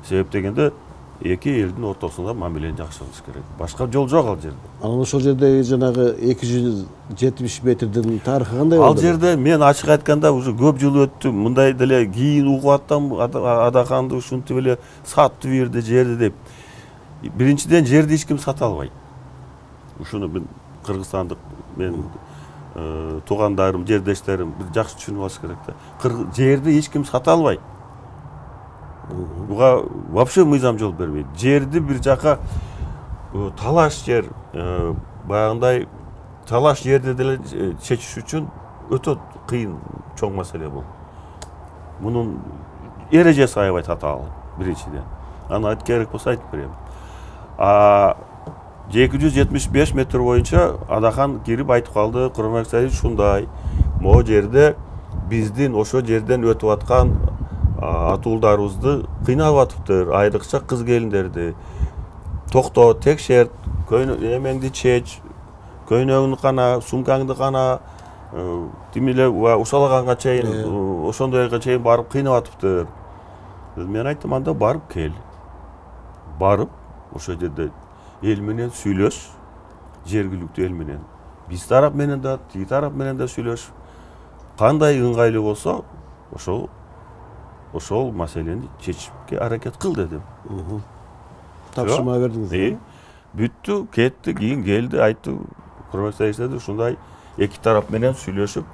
Себеп дегенде эки элдин ортосунда мамилени жакшы кылыш керек. Башка жол жок ал жерде. Анан ошол жерде жанагы 270 метрдин тарыхы кандай болду? Ал жерде мен ачык айтканда уже көп жыл өттү. Мындай деле кийин угуп аттым, Адаханды ушинтип эле сатты берди жерди деп. Биринчиден жерди эч ким сата албайт. Ушуну мен кыргызстандык мен туугандарым, жердештерим бир жакшы түшүнүп алыш керек да. Жерди эч ким сата албайт. Буга вообще мыйзам жол бербейт. Жерди бир жака талаш жер, баягындай талаш жерди деле чечиш үчүн өтө кыйын чоң маселе бул. Мунун эрежеси аябай татаал биринчиден. Аны айтып керек болсо айтып берем. 275 метр боюнча Адахан кирип айтып калды, Курманбек ушундай, могу жерде биздин ошо жерден өтүп аткан атуулдарыбызды кыйнап атыптыр, айрыкча кыз келиндерди. Токто, текшерт, эмеңди чеч, көйнөгүңдү кана, сумкаңды кана, тимиле ушалаганга чейин, ошондойго чейин барып кыйнап атыптыр. Мен айттым, анда барып кел. Барып, ошо жерде эл менен сүйлөш, жергиликтүү эл менен. Биз тарап менен да, тиги тарап менен да сүйлөш. Кандай ыңгайлуу болсо, ошол маселени чечишке аракет кыл дедим. Тапшырма бердиңиз. Бүттү, кетти, кийин келди, айтты, Курманбек ушундай эки тарап менен сүйлөшүп,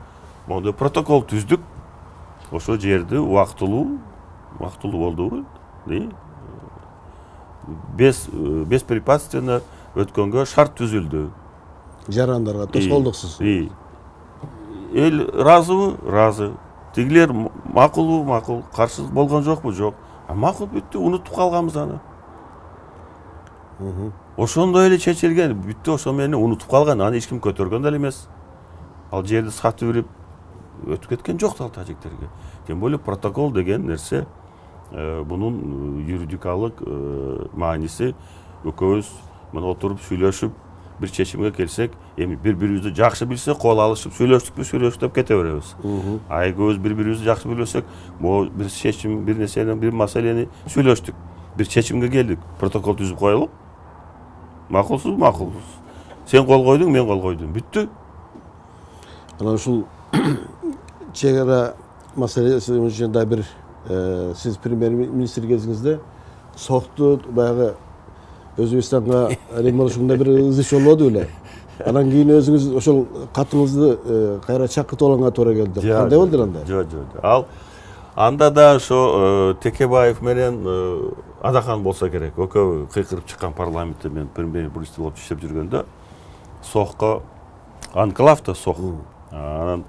мондой протокол түздүк. Ошо жерди убактылуу болдубу? Беспрепятственно өткөнгө шарт түзүлдү. Жарандарга тоскоолдуксуз. Эл разыбы? Разы. Тигилер макулбу? Макул. Каршы болгон жокпу? Жок. Макул, бүттү, унутуп калганбыз аны. Ошондой эле чечилген, бүттү, ошо менен унутуп калган, аны эч ким көтөргөн деле эмес. Ал жерди сатып берип өтүп кеткен жок ал тажиктерге. Тем более протокол деген нерсе бунун юридикалык мааниси экөөбүз мына отуруп сүйлөшүп бир чечимге келсек, эми бири-бирибизди жакшы билсек, кол алышып сүйлөштүк деп кете беребиз. Экөөбүз бири-бирибизди жакшы билсек, могу бир чечим, бир нерсени, бир маселени сүйлөштүк. Бир чечимге келдик, протокол түзүп коелук. Макулсуз, макулсуз. Сен кол койдуң, мен кол койдум. Бүттү. Анан ушул чек ара маселеси боюнча да бир сиз премьер-министр кезиңизде сокту баягы Өзбекстанга Рим болушунда бир ызы болбоду эле. Анан кийин өзүңүз ошол катыңызды кайра чакыртып алганга туура келди. Кандай болду анда? Жок. Ал анда да ошо Текебаев менен Адахан болсо керек. Экөө кыйкырып чыккан парламентте мен премьер-министр болуп иштеп жүргөндө Сохко анклавда Сох. Анан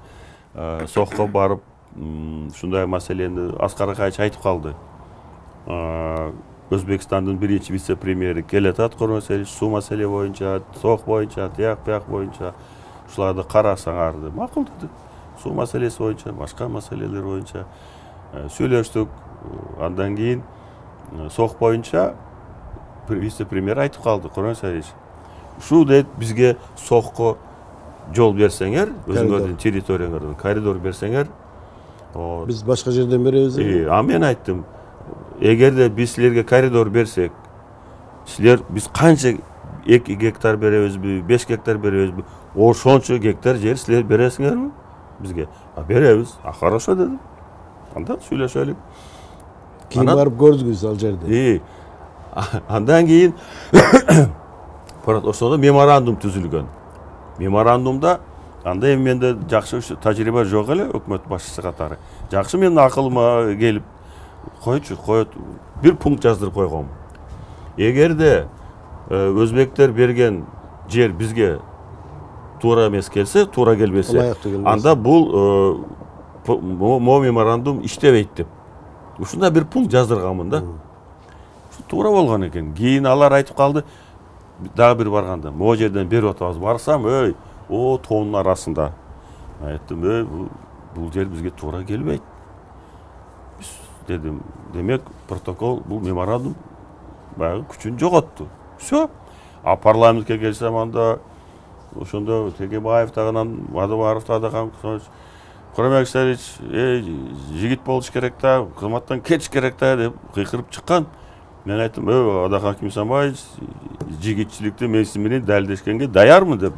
Сохко барып ушундай маселени Аскар Акаевич айтып калды. Өзбекстандын биринчи вице-премьери келатат, көрмөсөңүз, суу маселе боюнча, Сох боюнча, тияк боюнча ушуларды карасаңар, макул деди. Суу маселеси боюнча, башка маселелер боюнча сүйлөштүк. Андан кийин Сох боюнча вице-премьер айтып калды, көрмөсөңүз. Ушу дейт, бизге Сохко жол берсеңер, өзүңөрдүн территорияңардан коридор берсеңер, биз башка жерден беребиз. А мен айттым, эгерде биз силерге коридор берсек, силер биз канча 2 гектар беребизби, 5 гектар беребизби, ошончо гектар жер силер бересиңерби бизге? Беребиз. Хорошо дедим. Анда сүйлөшөлүк. Кийин барып көрдүңүз ал жерде. Андан кийин ошондо меморандум түзүлгөн. Меморандумда анда эми менде жакшы тажрыйба жок эле өкмөт башчысы катары. Жакшы менин акылыма келип коет бир пункт жаздырып койгом. Эгерде өзбектер берген жер бизге туура эмес келсе, туура келбесе, анда бул могу меморандум иштебейт деп. Ушундай бир пункт жаздырганмын да. Туура болгон экен. Кийин алар айтып калды, дагы бир барганда, могу жерден берип атабыз. Барсам, тоонун арасында. Айттым, бул жер бизге туура келбейт. Дедим, демек протокол, бул меморандум баягы күчүн жоготту. Всё. А парламентке келсем анда ошондо Текебаев дагынан, Мадыбаров дагы Курман Аксаевич, жигит болуш керек да, кызматтан кетиш керек да деп кыйкырып чыккан. Мен айттым, Адахан Акимсанбаевич, жигитчиликти мен менен далилдешкенге даярмын деп.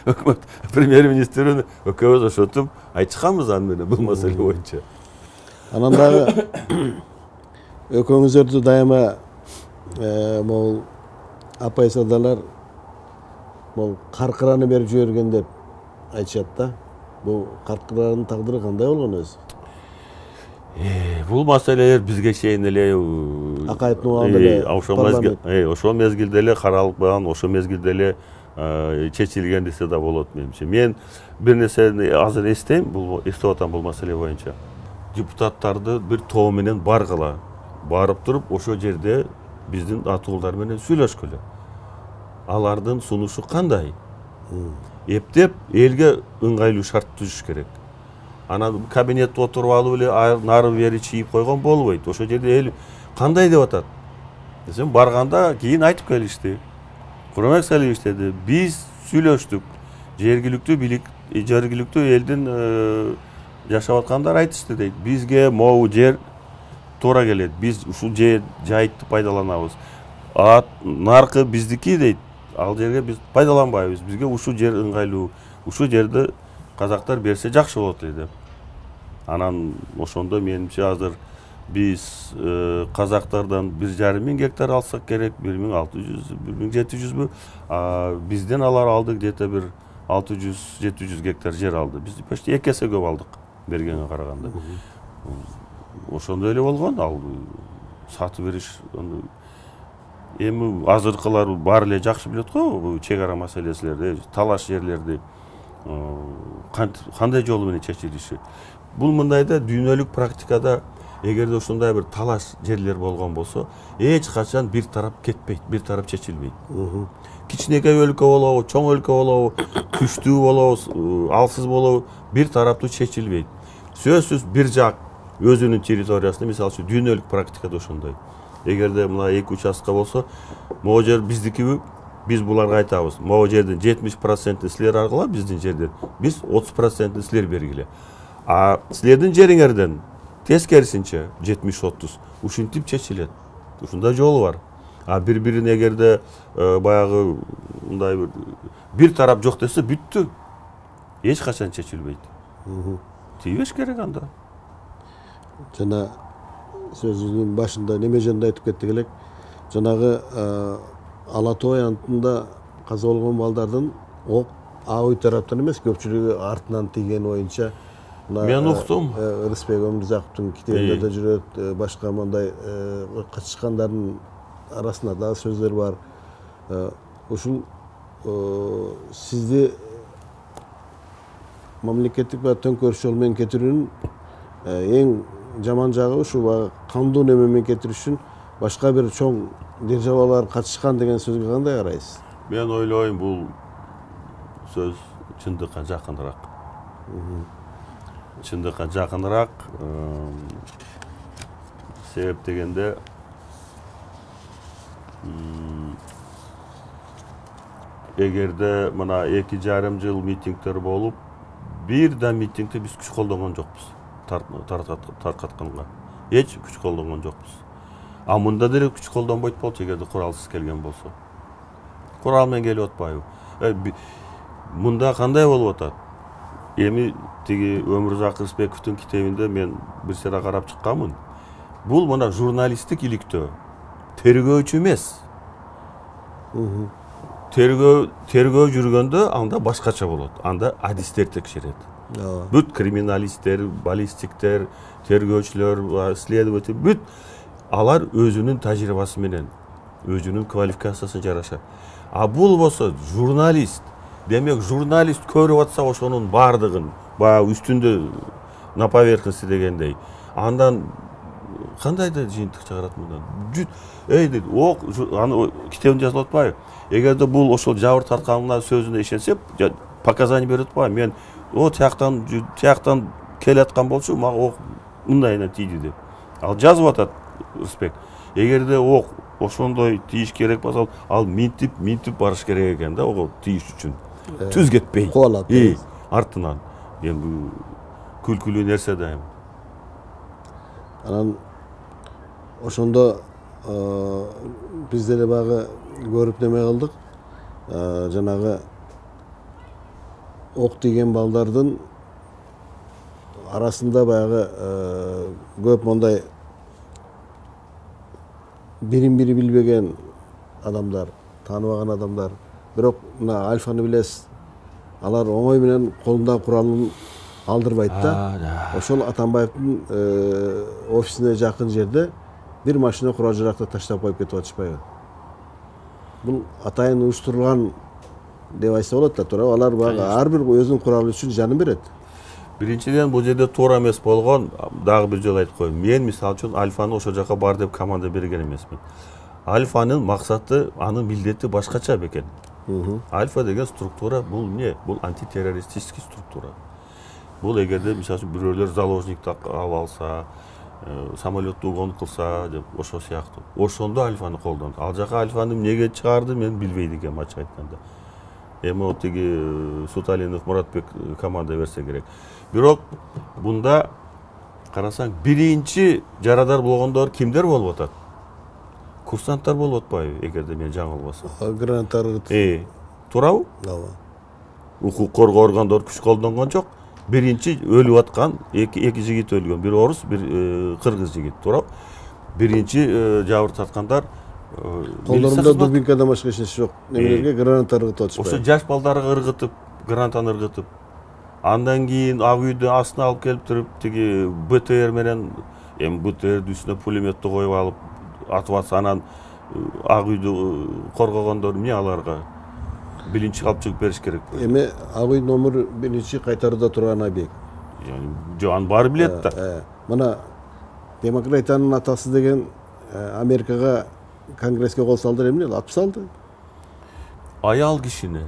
Өкмөт премьер-министрин экөөбүз ошентип айтышканбыз аны менен бул маселе боюнча. Анан дагы экөөңүздөрдү дайыма могул апайсадалар могул каркыраны берип жиберген деп айтышат да. Бул каркыранын тагдыры кандай болгон өзү? Бул маселелер бизге чейин эле Акаевдин убагында эле ошол мезгилде эле каралып калган, ошол мезгилде эле чечилген десе да болот менимче. Мен бир нерсени азыр эстейм, бул эстеп атам бул маселе боюнча. Депутаттарды бир тоо менен баргыла, барып туруп ошол жерде биздин атуулдар менен сүйлөшкөлө. Алардын сунушу кандай? Эптеп элге ыңгайлуу шарт түзүш керек. Анан кабинетте отуруп алып эле нары бери чийип койгон болбойт. Ошол жерде эл кандай деп атат? Десем, барганда кийин айтып келишти. Курман Аксаевич деди, биз сүйлөштүк. Жергиликтүү бийлик, жергиликтүү элдин жашап аткандар айтышты дейт. Бизге могу жер туура келет. Биз ушул жер жайтты пайдаланабыз. Наркы биздики дейт. Ал жерге биз пайдаланбайбыз. Бизге ушул жер ыңгайлуу. Ушул жерди казактар берсе жакшы болот деп. Анан ошондо менимче азыр биз казактардан 1,5 гектар алсак керек, 1600, 1700бү? Бизден алар алдык где-то бир 600-700 гектар жер алды. Биз почти 2 эсе көп алдык бергенге караганда. Ошондой эле болгон, ал сатып бериш. Эми азыркылар баары эле жакшы билет го, бул чек ара маселелерди, талаш жерлерди кандай жолу менен чечилиши. Бул мындайда дүйнөлүк практикада эгерде ошондой бир талаш жерлер болгон болсо, эч качан бир тарап кетпейт, бир тарап чечилбейт. Кичинекей өлкө болобу, чоң өлкө болобу, күчтүү болобу, алсыз болобу, бир тараптуу чечилбейт. Сөзсүз бир жак өзүнүн территориясында, мисалы үчүн дүйнөлүк практикада ошондой. Эгерде мына 2 участка болсо, могу жер биздикиби, биз буларга айтабыз. Могу жердин 70% силер аркылуу биздин жерден, биз 30% силер бергиле. А силердин жериңерден тескерисинче 70-30 ушинтип чечилет. Ушундай жолу бар. А бири-бирин эгерде баягы мындай бир тарап жок десе бүттү. Эч качан чечилбейт. Тийбеш керек анда. Жана сөзүнүн башында неме жөнүндө айтып кеттик элек. Жанагы Ала тоо аянтында каза болгон балдардын ок ак үй тараптан эмес, көпчүлүгү артынан тийген боюнча. Мен уктум. Рыспек Өмүрзаковдун китебинде да жүрөт, башка мындай катышкандардын арасында да сөздөр бар. Ушул сизди мамлекеттик төңкөрүш жолу менен кетирүүнүн эң жаман жагы ушул кандуу неме менен кетириш үчүн башка бир чоң державалар катышкан деген сөзгө кандай карайсыз? Мен ойлойм, бул сөз чындыкка жакыныраак. Чындыкка жакыныраак. Себеп дегенде эгерде мына 2,5 жыл митингдер болуп, бир да митингде биз күч колдонгон жокпуз. Таркатканга эч күч колдонгон жокпуз. А мында деле күч колдонбойт болчу, эгерде куралсыз келген болсо. Курал менен келип атпайбы? Мында кандай болуп атат? Эми тиги Өмүрзак Рысбековдун китебинде мен бир сыйра карап чыкканмын. Бул мына журналисттик иликтөө. Тергөөчү эмес. Тергөө жүргөндө анда башкача болот. Анда адистер текшерет. Бүт криминалисттер, баллистиктер, тергөөчүлөр, следователь, бүт алар өзүнүн тажрыйбасы менен, өзүнүн квалификациясына жараша. А бул болсо журналист. Демек журналист көрүп атса ошонун бардыгын, баягы үстүндө на поверхности дегендей. Андан кандай да жыйынтык чыгарат мындан. Аны китебинде жазылып атпайбы? Эгерде бул ошол жабыр тартканына сөзүнө ишенсе, показания берип атпайбы? Мен тияктан келаткан болчу, мага ок мындайына тийди деп. Ал жазып атат Рысбек. Эгерде ок ошондой тийиш керек болсо, ал минтип барыш керек экен да, ого тийиш үчүн. Түз кетпей. Куалат. Артынан. Эми күлкүлүү нерсе да эми. Анан ошондо биз деле багы көрүп неме кылдык. Жанагы ок тийген балдардын арасында баягы көп мондай бирин бири билбеген адамдар, тааныбаган адамдар. Бирок мына Альфаны билесиз. Алар оңой менен колундагы куралын алдырбайт да. Ошол Атамбаевдин офисине жакын жерде бир машина курал жаракты таштап коюп кетип атышпайбы? Бул атайын уюштурулган деп айтса болот да, туура. Алар баягы ар бир өзүнүн куралы үчүн жанын берет. Биринчиден бул жерде туура эмес болгон, дагы бир жолу айтып коеюн. Мен мисалы үчүн Альфаны ошол жака бар деп команда берген эмесмин. Альфанын максаты, анын милдети башкача бекен. Альфа деген структура бул эмне? Бул антитеррористический структура. Бул эгерде мисалы үчүн бирөөлөр заложникти алып алса, самолетту угон кылса деп ошо сыяктуу. Ошондо Альфаны колдонду. Ал жака Альфаны эмнеге чыгарды, мен билбейт экенмин ачык айтканда. Эми о тиги Суталинов, Муратбек команда берсе керек. Бирок бунда карасаң биринчи жарадар болгондор кимдер болуп атат? Курсанттар болуп атпайбы, эгерде мен жаңылбасам. Гранаттар. Туурабы? Ооба. Укук коргоо органдары күч колдонгон жок. Биринчи өлүп аткан эки жигит өлгөн. Бир орус, бир кыргыз жигит, туурабы? Биринчи жабыр тарткандар колдорунда дубинкадан башка эч нерсе жок. Немелерге граната ыргытып атышпайбы? Ошо жаш балдарга ыргытып, гранатаны ыргытып. Андан кийин ак үйдү астына алып келип туруп, тиги БТР менен, эми БТРдин үстүнө пулеметту коюп алып атып атса, анан ак үйдү коргогондор эмне аларга билинчи калып чыгып бериш керек. Эми ак үй номер 1 кайтаруда турган объект. Жок, аны баары билет да. Мына демократиянын атасы деген Америкага конгресске кол салды, эмне атып салды? Аял кишини.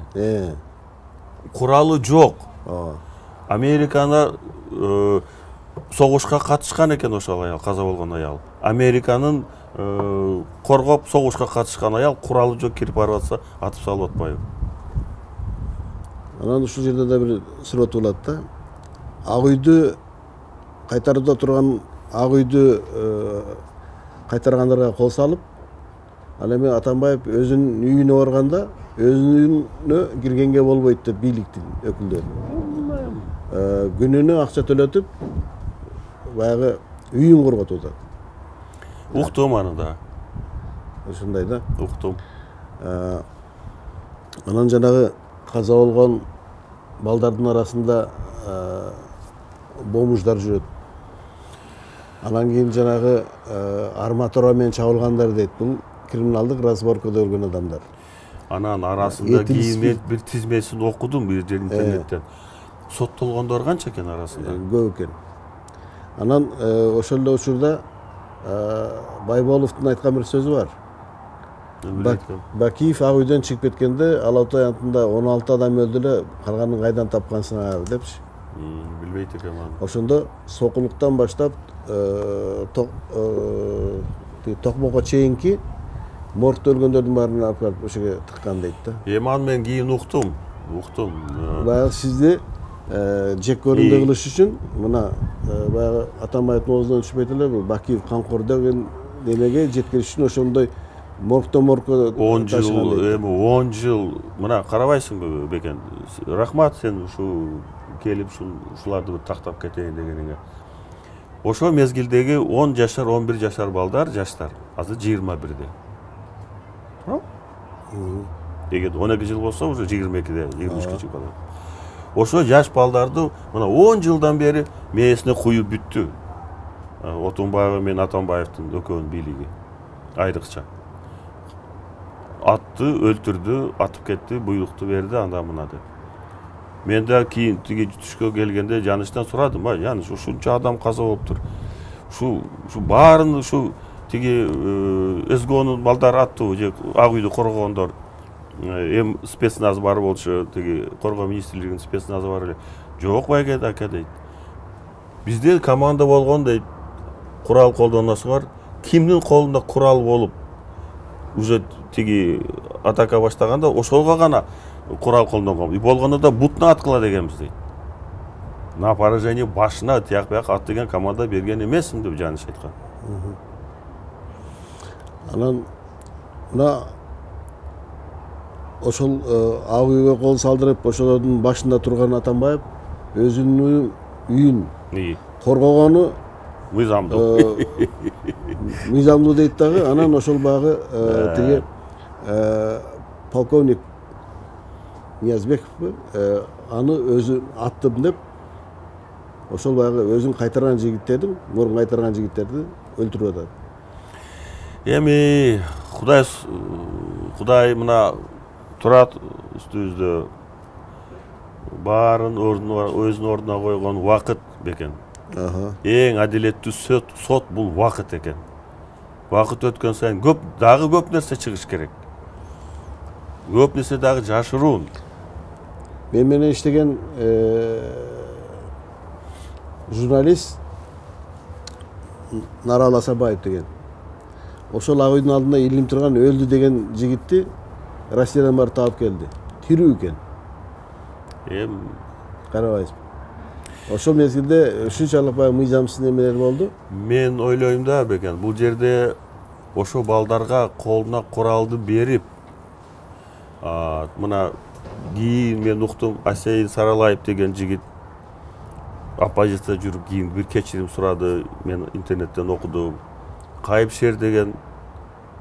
Куралы жок. Американы согушка катышкан экен ошол аял, каза болгон аял. Американын коргоп согушка катышкан аял куралы жок кирип барып атса, атып салып атпайбы? Анан ушул жерде да бир суроо туулат да. Ак үйдү кайтаруда турган ак үйдү кайтаргандарга кол салып, ал эми Атамбаев өзүнүн үйүнө барганда өзүнө киргенге болбойт деп бийликтин өкүлдөрү. Күнүнө акча төлөтүп, баягы үйүн корготуп атат. Уктум аны да. Ушундай да. Уктум. Анан жанагы каза болгон балдардын арасында бомуждар жүрөт. Анан кийин жанагы арматура менен чабылгандар дейт. Бул криминалдык разборкада өлгөн адамдар. Анан арасында кийин мен бир тизмесин окудум бир жер интернеттен. Соттолгондор канча экен арасында? Көп экен. Анан ошол эле учурда Байболовдун айткан бир сөзү бар. Бакиев ак үйдөн чыгып кеткенде Ала Той антында 16 адам өлдү эле, калганын кайдан тапкансыңар депчи. Билбейт экенмин. Ошондо сокулуктан баштап токмокко чейинки моргто өлгөндөрдүн баарын алып барып ошого тыккан дейт да. Эми аны мен кийин уктум. Баягы сизди жек көрүндү кылыш үчүн мына баягы Атамбаевдин оозунан түшпөйт эле бул Бакиев камкор деген немеге жеткириш үчүн ошондой моргтон моргко 10 жыл, эми 10 жыл мына карабайсыңбы Бекен? Рахмат сен ушу келип ушуларды бир тактап кетейин дегениңе. Ошо мезгилдеги 10 жашар, 11 жашар балдар, жаштар азыр 21де. Эгер 12 жыл болсо уже 22де, 23 жыл болот. Ошо жаш балдарды мына 10 жылдан бери мээсине куюп бүттү. Отунбаева менен Атамбаевдин экөөнүн бийлиги айрыкча. Атты, өлтүрдү, атып кетти, буйрукту берди, анда мына деп. Мен да кийин тиги түшкө келгенде Жанычтан сурадым, Жаныч ушунча адам каза болуптур. Ушу баарын ушу тиги СГОнун балдары аттыбы же Ак үйдү коргогондор. Эм спецназ бар болчу, тиги Коргоо министрлигинин спецназы бар эле. Жок байке ака дейт. Бизде команда болгон дейт. Курал колдоносуңар. Кимдин колунда курал болуп уже тиги атака баштаганда ошолго гана курал колдонгон. Болгондо да бутуна аткыла дегенбиз дейт. На поражение башына тияк бияк ат деген команда берген эмесмин деп Жаныч айткан. Анан мына ошол Ак үйгө кол салдырып ошолордун башында турган Атамбаев өзүнүн үйүн коргогону мыйзамдуу дейт дагы. Анан ошол багы тиги полковник Ниязбековпу аны өзү аттым деп ошол баягы өзүн кайтарган жигиттердин, мурун кайтарган жигиттерди өлтүрүп атат. Эми Кудай мына турат үстүбүздө баарын өзүнүн ордуна койгон убакыт Бекен. Эң адилеттүү сот бул убакыт экен. Убакыт өткөн сайын дагы көп нерсе чыгыш керек. Көп нерсе дагы жашыруун. Мен менен иштеген журналист Нарал Асабаев деген. Ошол Ак үйдүн алдында илинип турган өлдү деген жигитти Россиядан барып таап келди. Тирүү экен. Карабайсызбы? Ошол мезгилде ушунчалык баягы мыйзамсыз немелер болду. Мен ойлойм да Бекен, бул жерде ошо балдарга колуна куралды берип, мына кийин мен уктум Асейин Саралаев деген жигит оппозицияда жүрүп кийин бир кечирим сурады, мен интернеттен окудум. Кайыпшер деген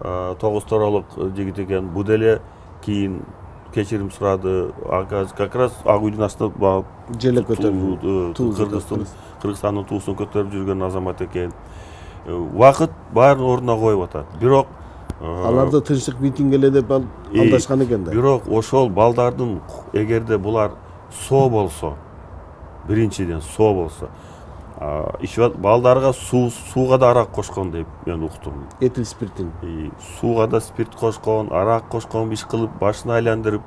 9 торолук жигит экен, бул деле кийин кечирим сурады. Как раз Ак үйдүн астында желек көтөрүп, Кыргызстандын туусун көтөрүп жүргөн азамат экен. Убакыт баарын ордуна коюп атат. Бирок аларды тынчтык митинг эле деп алдашкан экен да. Бирок ошол балдардын эгерде булар соо болсо, биринчиден соо болсо, балдарга сууга да арак кошкон деп мен уктум. Этил спиртин. Сууга да спирт кошкон, арак кошкон, иш кылып башын айландырып,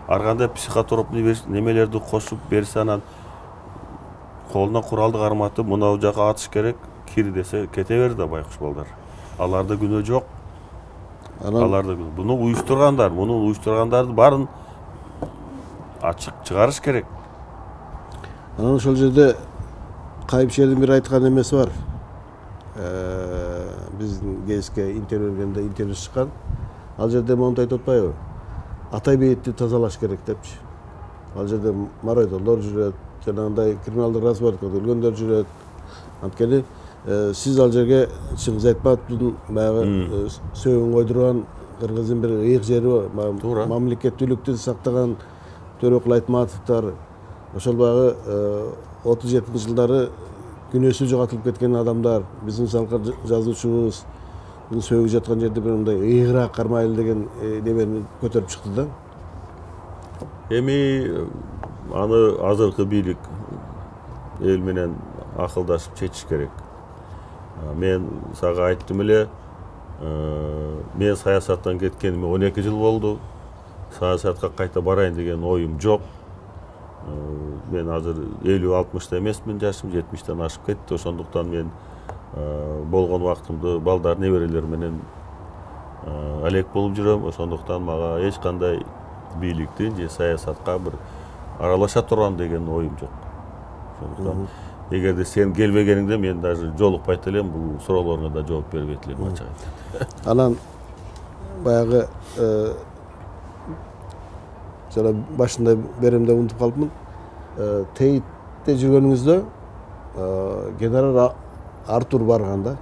арганда психотропный немелерди кошуп берсе, анан колуна куралды карматып, мына жака атыш керек, кир десе кете берди да байкуш балдар. Аларда күнөө жок. Аларда буну уюштургандар, муну уюштургандарды баарын ачык чыгарыш керек. Анан ошол жерде Кайыпшердин бир айткан эмеси бар. Биздин ГСке интервью бергенде интервью чыккан. Ал жерде монту айтып атпайбы? Атай бейитти тазалаш керек депчи. Ал жерде мародерлор жүрөт, жанагындай криминалдык разборкада өлгөндөр жүрөт. Анткени сиз ал жерге Чыңгыз Айтматовдун баягы сөөгүн койдурган Кыргыздын бир ыйык жери бар. Туура. Мамлекеттүүлүктү сактаган Төрөкул Айтматовдор, ошол баягы 37-жылдары күнөөсү жоготулуп кеткен адамдар, биздин салкар жазуучубуз сөгүп жаткан жерде бир мындай ыйыгыраак кармайлы деген небени көтөрүп чыкты да. Эми аны азыркы бийлик эл менен акылдашып чечиш керек. Мен сага айттым эле, мен саясаттан кеткениме 12 жыл болду. Саясатка кайта барайын деген оюм жок. Мен азыр 50-60 эмесмин, жашым 70-тен ашып кетти. Ошондуктан мен болгон убактымды балдар, неберелер менен алек болуп жүрөм. Ошондуктан мага эч кандай бийликтин же саясатка бир аралаша турам деген оюм жок. Ошондуктан эгерде сен келбегениңде мен даже жолукпайт элем, бул суроолоруңа да жооп бербейт элем ачык айтып. Анан баягы жана башында беремде унутуп калыпмын. Тейтте жүргөнүңүздө генерал Артур барган да,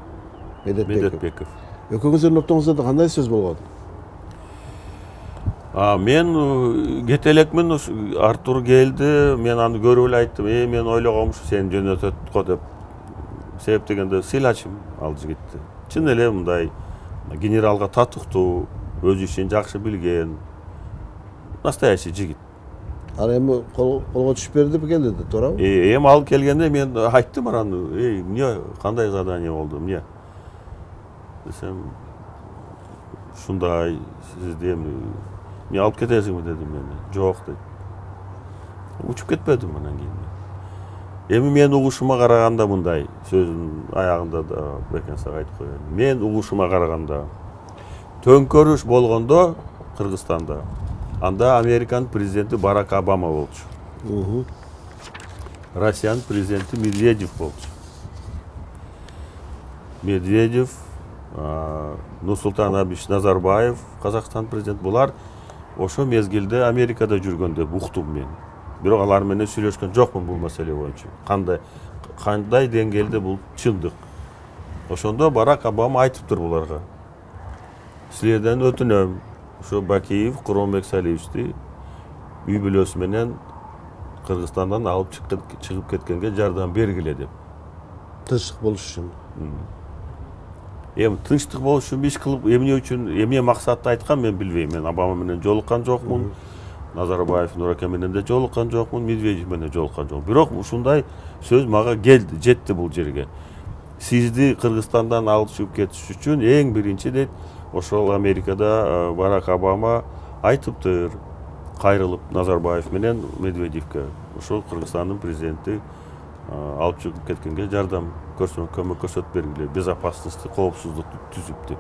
Медетбеков. Экөөңүздүн ортоңузда да кандай сөз болгон? Мен кете элекмин, Артур келди, мен аны көрүп эле айттым, мен ойлогомуш сени жөнөтөт го деп. Себеп дегенде сыйлачым ал жигитти. Чын эле мындай генералга татыктуу, өз ишин жакшы билген, настоящий жигит. Аны эми колго түшүп берди деп келди да, туурабы? Эми ал келгенде мен айттым аны, эмне кандай задание болду, эмне? Десем, ушундай, сизди эми не алып кетесиңби дедим мен. Жок дейт. Учуп кетпедим анан кийин. Эми мен угушума караганда мындай, сөзүнүн аягында да бекен сага айтып коеюн. Мен угушума караганда төңкөрүш болгондо Кыргызстанда, анда Американын президенти Барак Обама болчу. Россиянын президенти Медведев болчу. Медведев, Нурсултан Абишевич Назарбаев, Казакстан президенти, булар ошо мезгилде Америкада жүргөн деп уктум мен. Бирок алар менен сүйлөшкөн жокмун бул маселе боюнча. Кандай деңгээлде бул чындык. Ошондо Барак Обама айтыптыр буларга. Силерден өтүнөм, ошо Бакиев Куромбек Салиевичти үй бүлөсү менен Кыргызстандан алып чыгып кеткенге жардам бергиле деп. Тынчтык болуш үчүн. Эми тынчтык болуш үчүн иш кылып, эмне үчүн, эмне максатты айткан мен билбейм. Мен Обама менен жолуккан жокмун. Назарбаев Нураке менен да жолуккан жокмун, Медведев менен жолуккан жокмун. Бирок ушундай сөз мага келди, жетти бул жерге. Сизди Кыргызстандан алып чыгып кетиш үчүн эң биринчи дейт, ошол Америкада Барак Обама айтыптыр, кайрылып Назарбаев менен Медведевке. Ошол Кыргызстандын президенти алып чыгып кеткенге жардам көмөк көрсөтүп бергиле, безопасности, коопсуздукту түзүп деп.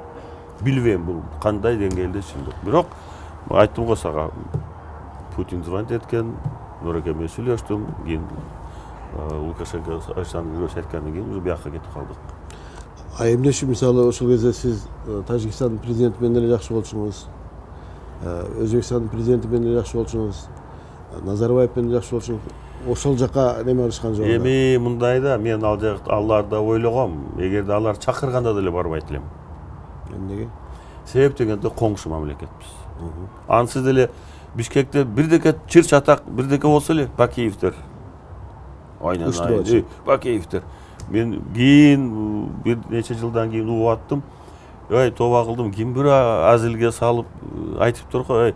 Билбейм бул кандай деңгээлде чындык. Бирок айттым го сага, Путин звонить эткен, Нураке менен сүйлөштүм, кийин Лукашенко Александр айткандан кийин уже бияка кетип калдык. Эмне үчүн мисалы ошол кезде сиз Тажикстандын президенти менен эле жакшы болчуңуз, Өзбекстандын президенти менен эле жакшы болчуңуз, Назарбаев менен жакшы болчуңуз, ошол жака неме кылышкан жок? Эми мындай да, мен ал жакта аларды ойлогом, эгерде алар чакырганда деле барбайт элем. Эмнеге? Себеп дегенде коңшу мамлекетпиз. Ансыз деле Бишкекте бирдеке чыр чатак, бирдеке болсо эле Бакиевдер. Ойнанайын. Бакиевдер. Мен кийин бир нече жылдан кийин угуп аттым. Тоба кылдым, ким бир азилге салып айтыптыр го,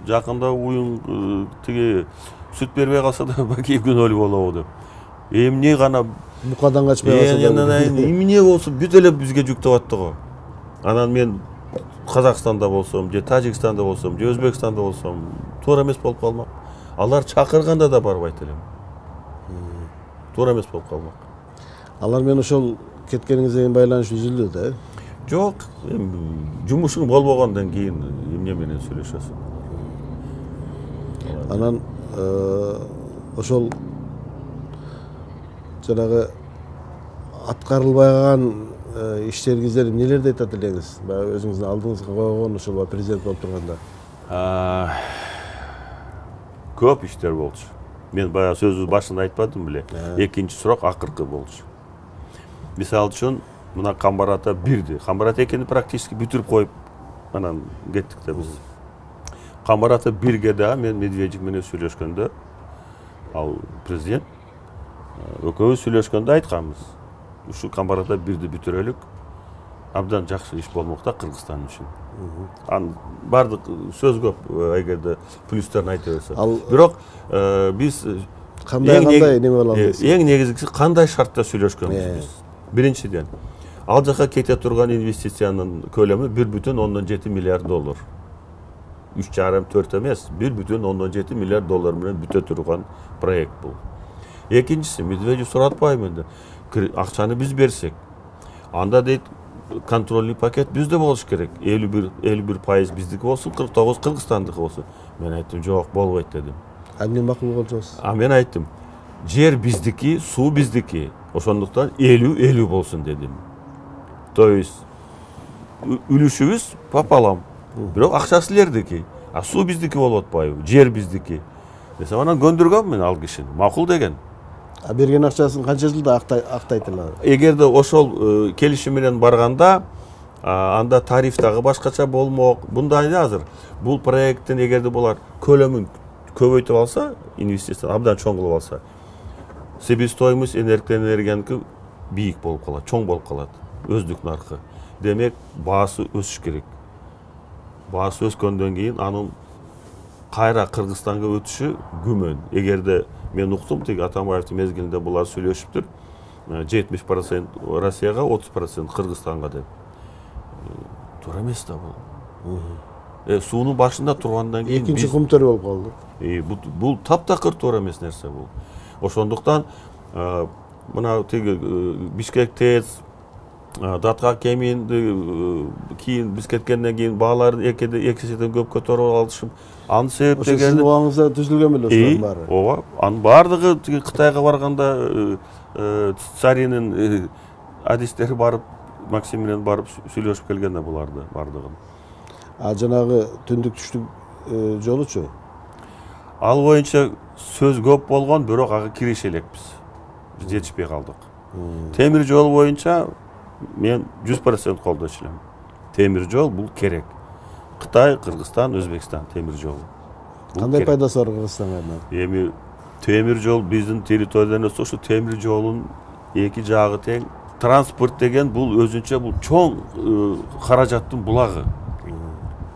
жакында уюң тиги сүт бербей калса да Бакиев күнөөлүү болобу деп. Эмне гана букадан качпай калса да. Эмне болсо бүт эле бизге жүктөп атты го. Анан мен Казакстанда болсом, же Тажикстанда болсом, же Өзбекстанда болсом, туура эмес болуп калмак. Алар чакырганда да барбайт элем. Туура эмес болуп калмак. Алар менен ошол кеткениңизге кийин байланыш үзүлдү да? Жок, жумушуң болбогондон кийин эмне менен сүйлөшөсүң? Анан ошол жанагы аткарылбай калган иштериңиздер эмнелерди айтат элеңиз? Баягы өзүңүздүн алдыңызга койгон ошол президент болуп турганда. Көп иштер болчу. Мен баягы сөзүн башында айтпадым беле? Экинчи сурак акыркы болчу. Мисалы үчүн, мына Камбар ата бирди. Камбар ата экени практически бүтүрүп коюп анан кеттик да биз. Камар ата бирге да мен Медведев менен сүйлөшкөндө, ал президент экөөбүз сүйлөшкөндө айтканбыз. Ушу Камар ата бирди бүтүрөлүк. Абдан жакшы иш болмок да Кыргызстан үчүн. Анын бардык сөз көп, эгерде плюстарын айта берсе. Бирок биз кандай неме боло алабыз? Эң негизгиси кандай шартта сүйлөшкөнбүз биз. Биринчиден, ал жака кете турган инвестициянын көлөмү 1,7 миллиард доллар. 3,5-4 эмес, 1,7 миллиард доллар менен бүтө турган проект бул. Экинчиси, Медведев суратпайбы менде. Акчаны биз берсек, анда дейт контрольный пакет бизде болуш керек. 51% биздики болсун, 49 Кыргызстандыкы болсун. Мен айттым, жок, болбойт дедим. Эмне макул болчусуз? Мен айттым, жер биздики, суу биздики. Ошондуктан 50-50 болсун дедим. То есть үлүшүбүз пополам. Бирок акча силердики, а суу биздики болуп атпайбы, жер биздики. Десем, анан көндүргөм мен ал кишини. Макул деген. Берген акчасын канча жылда актайтылар? Эгерде ошол келишим менен барганда, анда тариф дагы башкача болмок. Мындай азыр бул проекттин эгерде булар көлөмүн көбөйтүп алса, инвестиция абдан чоң кылып алса, себестоимость энергияныкы бийик болуп калат, чоң болуп калат, өздүк наркы. Демек, баасы өсүш керек. Баасы өскөндөн кийин анын кайра Кыргызстанга өтүшү күмөн. Эгерде мен уктум, тиги Атамбаевдин мезгилинде булар сүйлөшүптүр. 70% Россияга, 30% Кыргызстанга деп. Туура эмес да бул. Суунун башында тургандан кийин экинчи кумтөр болуп калды. Бул таптакыр туура эмес нерсе бул. Ошондуктан мына тиги Бишкек ТЭЦ, Датка кеминди кийин биз кеткенден кийин бааларын экисинен көп көтөрүп алышып, анын себептери сиздин убагыңызда түзүлгөн беле ошолордун баары. Ооба, анын баардыгы тиги Кытайга барганда Царинин адистери барып, Максим менен барып сүйлөшүп келген да буларды баардыгын. Жанагы түндүк түштүк жолучу? Ал боюнча сөз көп болгон, бирок ага киреше элекпиз. Биз жетишпей калдык. Темир жол боюнча мен 100% колдош элем. Темир жол бул керек. Кытай, Кыргызстан, Өзбекстан темир жолу. Кандай пайдасы бар Кыргызстанга? Эми темир жол биздин территориядан эмес, ушу темир жолун эки жагы тең. Транспорт деген бул өзүнчө бул чоң каражаттын булагы.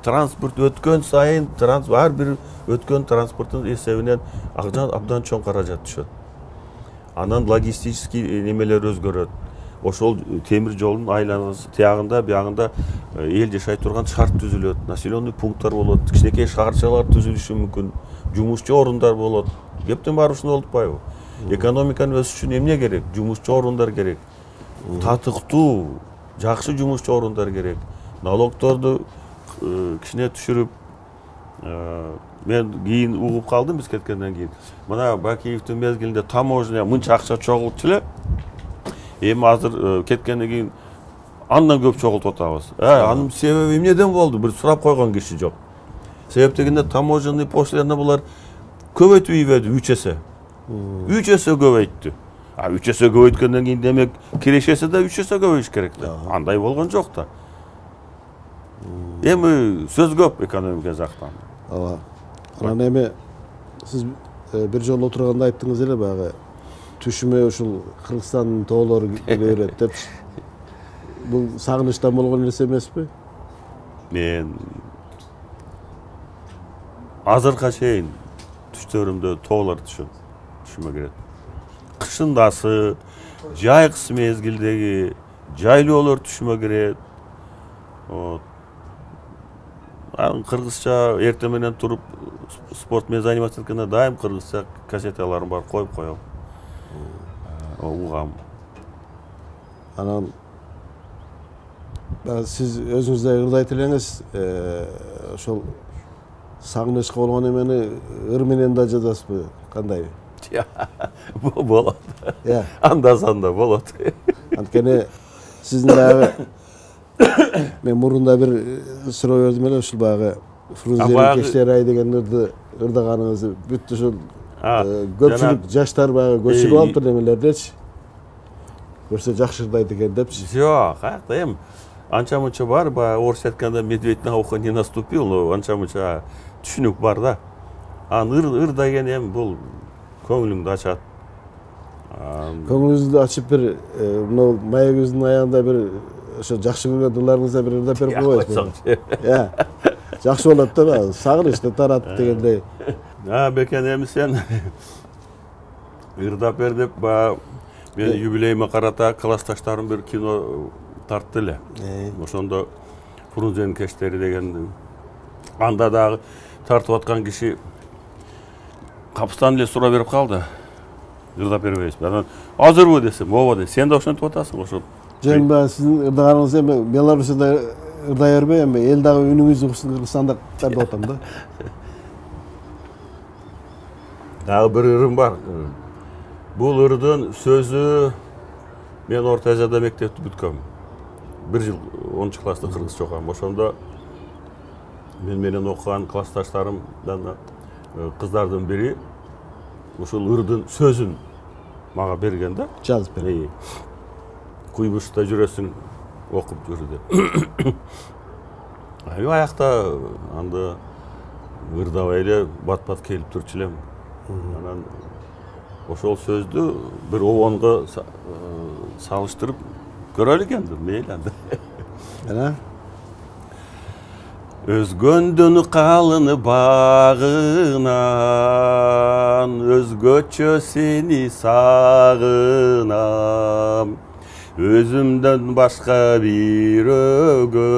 Транспорт өткөн сайын, ар бир өткөн транспорттун эсебинен абдан чоң каражат түшөт. Анан логистический немелер өзгөрөт. Ошол темир жолдун айланасы тиягында, биягында эл жашай турган шарт түзүлөт, населенный пункттар болот, кичинекей шаарчалар түзүлүшү мүмкүн, жумушчу орундар болот. Кептин баары ушуну болуп атпайбы? Экономиканын өсүшү үчүн эмне керек? Жумушчу орундар керек. Татыктуу, жакшы жумушчу орундар керек. Налогторду кичине түшүрүп, мен кийин угуп калдым биз кеткенден кийин. Мына Бакиевдин мезгилинде таможня мынча акча чогултчу эле. Эми азыр кеткенден кийин андан көп чогултуп атабыз. Анын себеби эмнеден болду? Бир сурап койгон киши жок. Себеп дегенде таможенный пошлина булар көбөйтүбөйбөдү 3 эсе. 3 эсе көбөйттү. 3 эсе көбөйткөндөн кийин демек кирешеси да 3 эсе көбөйүш керек да. Андай болгон жок да. Эми сөз көп экономика жактан. Ооба. Анан эми сиз бир жолу отурганда айттыңыз эле баягы түшүмө ушул Кыргызстандын тоолору көрөт деп. Бул сагынычтан болгон нерсе эмеспи? Мен азыркыга чейин түштөрүмдө тоолор түшүмө кирет. Кышындасы, жайкысы мезгилдеги жайлоолор түшүмө кирет. Кыргызча эртең менен туруп спорт менен заниматься эткенде дайым кыргызча кассеталарым бар, коюп коем. Угам. Анан сиз өзүңүз да ырдайт элеңиз, ошол сагынычка болгон эмени ыр менен да жазасызбы? Кандай? Болот. Анда-санда болот. Анткени сиздин дагы мен мурунда бир суроо бердим эле, ушул баягы Фрунзенин Кечтер ай деген ырдаганыңызды бүт ушул көпчүлүк жаштар баягы көчүрүп алыптыр немелердечи. Көрсө жакшы ырдайт экен депчи. Жок, каякта эми анча-мынча бар, орысша айтканда медведь на ухо не наступил, но анча-мынча түшүнүк бар да. Ыр деген эми бул көңүлүңдү ачат. Көңүлүңүздү ачып бир мына маегибиздин аягында бир ошо жакшы көргөн ырларыңызда бир ырдап берип койбойсузбу? Жакшы болот да, сагынычты тарат дегендей. Бекен эми сен ырдап бер деп мен юбилейиме карата классташтарым бир кино тартты эле. Ошондо Фрунзенин кештери деген. Анда дагы тартып аткан киши капыстан эле сурап берип калды. Ырдап бербейсизби? Анан азырбы десем, ооба дейт. Сен да ошентип атасың ошо. Жөн сиздин ырдаганыңыз эми Беларусияда ырдай бербей, эми эл дагы үнүңүздү уксын, Кыргызстанда ырдап атам да. Дагы бир ырым бар. Бул ырдын сөзү мен Орто Азияда мектепти бүткөм. 1 жыл 10 класста кыргызча окугам. Ошондо мен менен окуган классташтарымдан кыздардын бири ушул ырдын сөзүн мага берген да. Жазып берген. Куйбышта жүрөсүң, окуп жүр деп. Аякта анда ырдабай эле бат-бат келип турчу элем. Анан ошол сөздү бир обонго салыштырып көрөлү экенмин, мейли анда. Өзгөндүн калын багынан өзгөчө сени сагынам. Өзүмдөн башка бирөөгө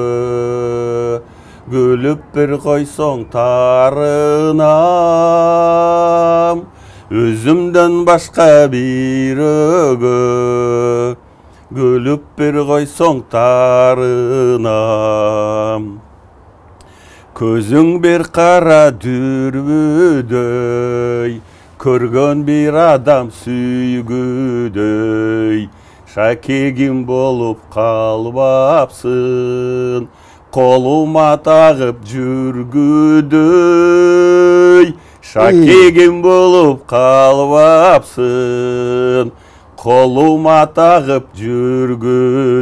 күлүп бир койсоң тарынам. Өзүмдөн башка бирөөгө күлүп бир койсоң тарынам. Көзүң бир кара дүрбүдөй, көргөн бир адам сүйгүдөй. Шакегим болуп калбапсың, колума тагып жүргүдөй. Шакегим болуп калбапсың, колума тагып жүргүдөй.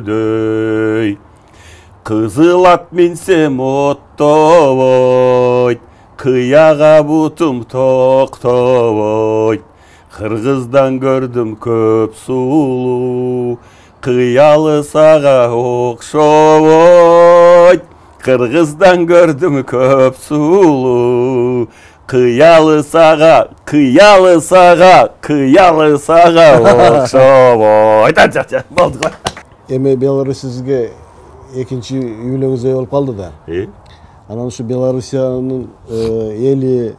Кызыл ат минсем оттобойт, кыяга бутум токтобойт. Кыргыздан көрдүм көп сулуу, кыялы сага окшобойт. Кыргыздан көрдүм көп сулуу, кыялы сага окшобойт. Болду го. Эми Беларусь сизге экинчи үйлөрүңүздөй болуп калды да. Анан ушу Белоруссиянын эли,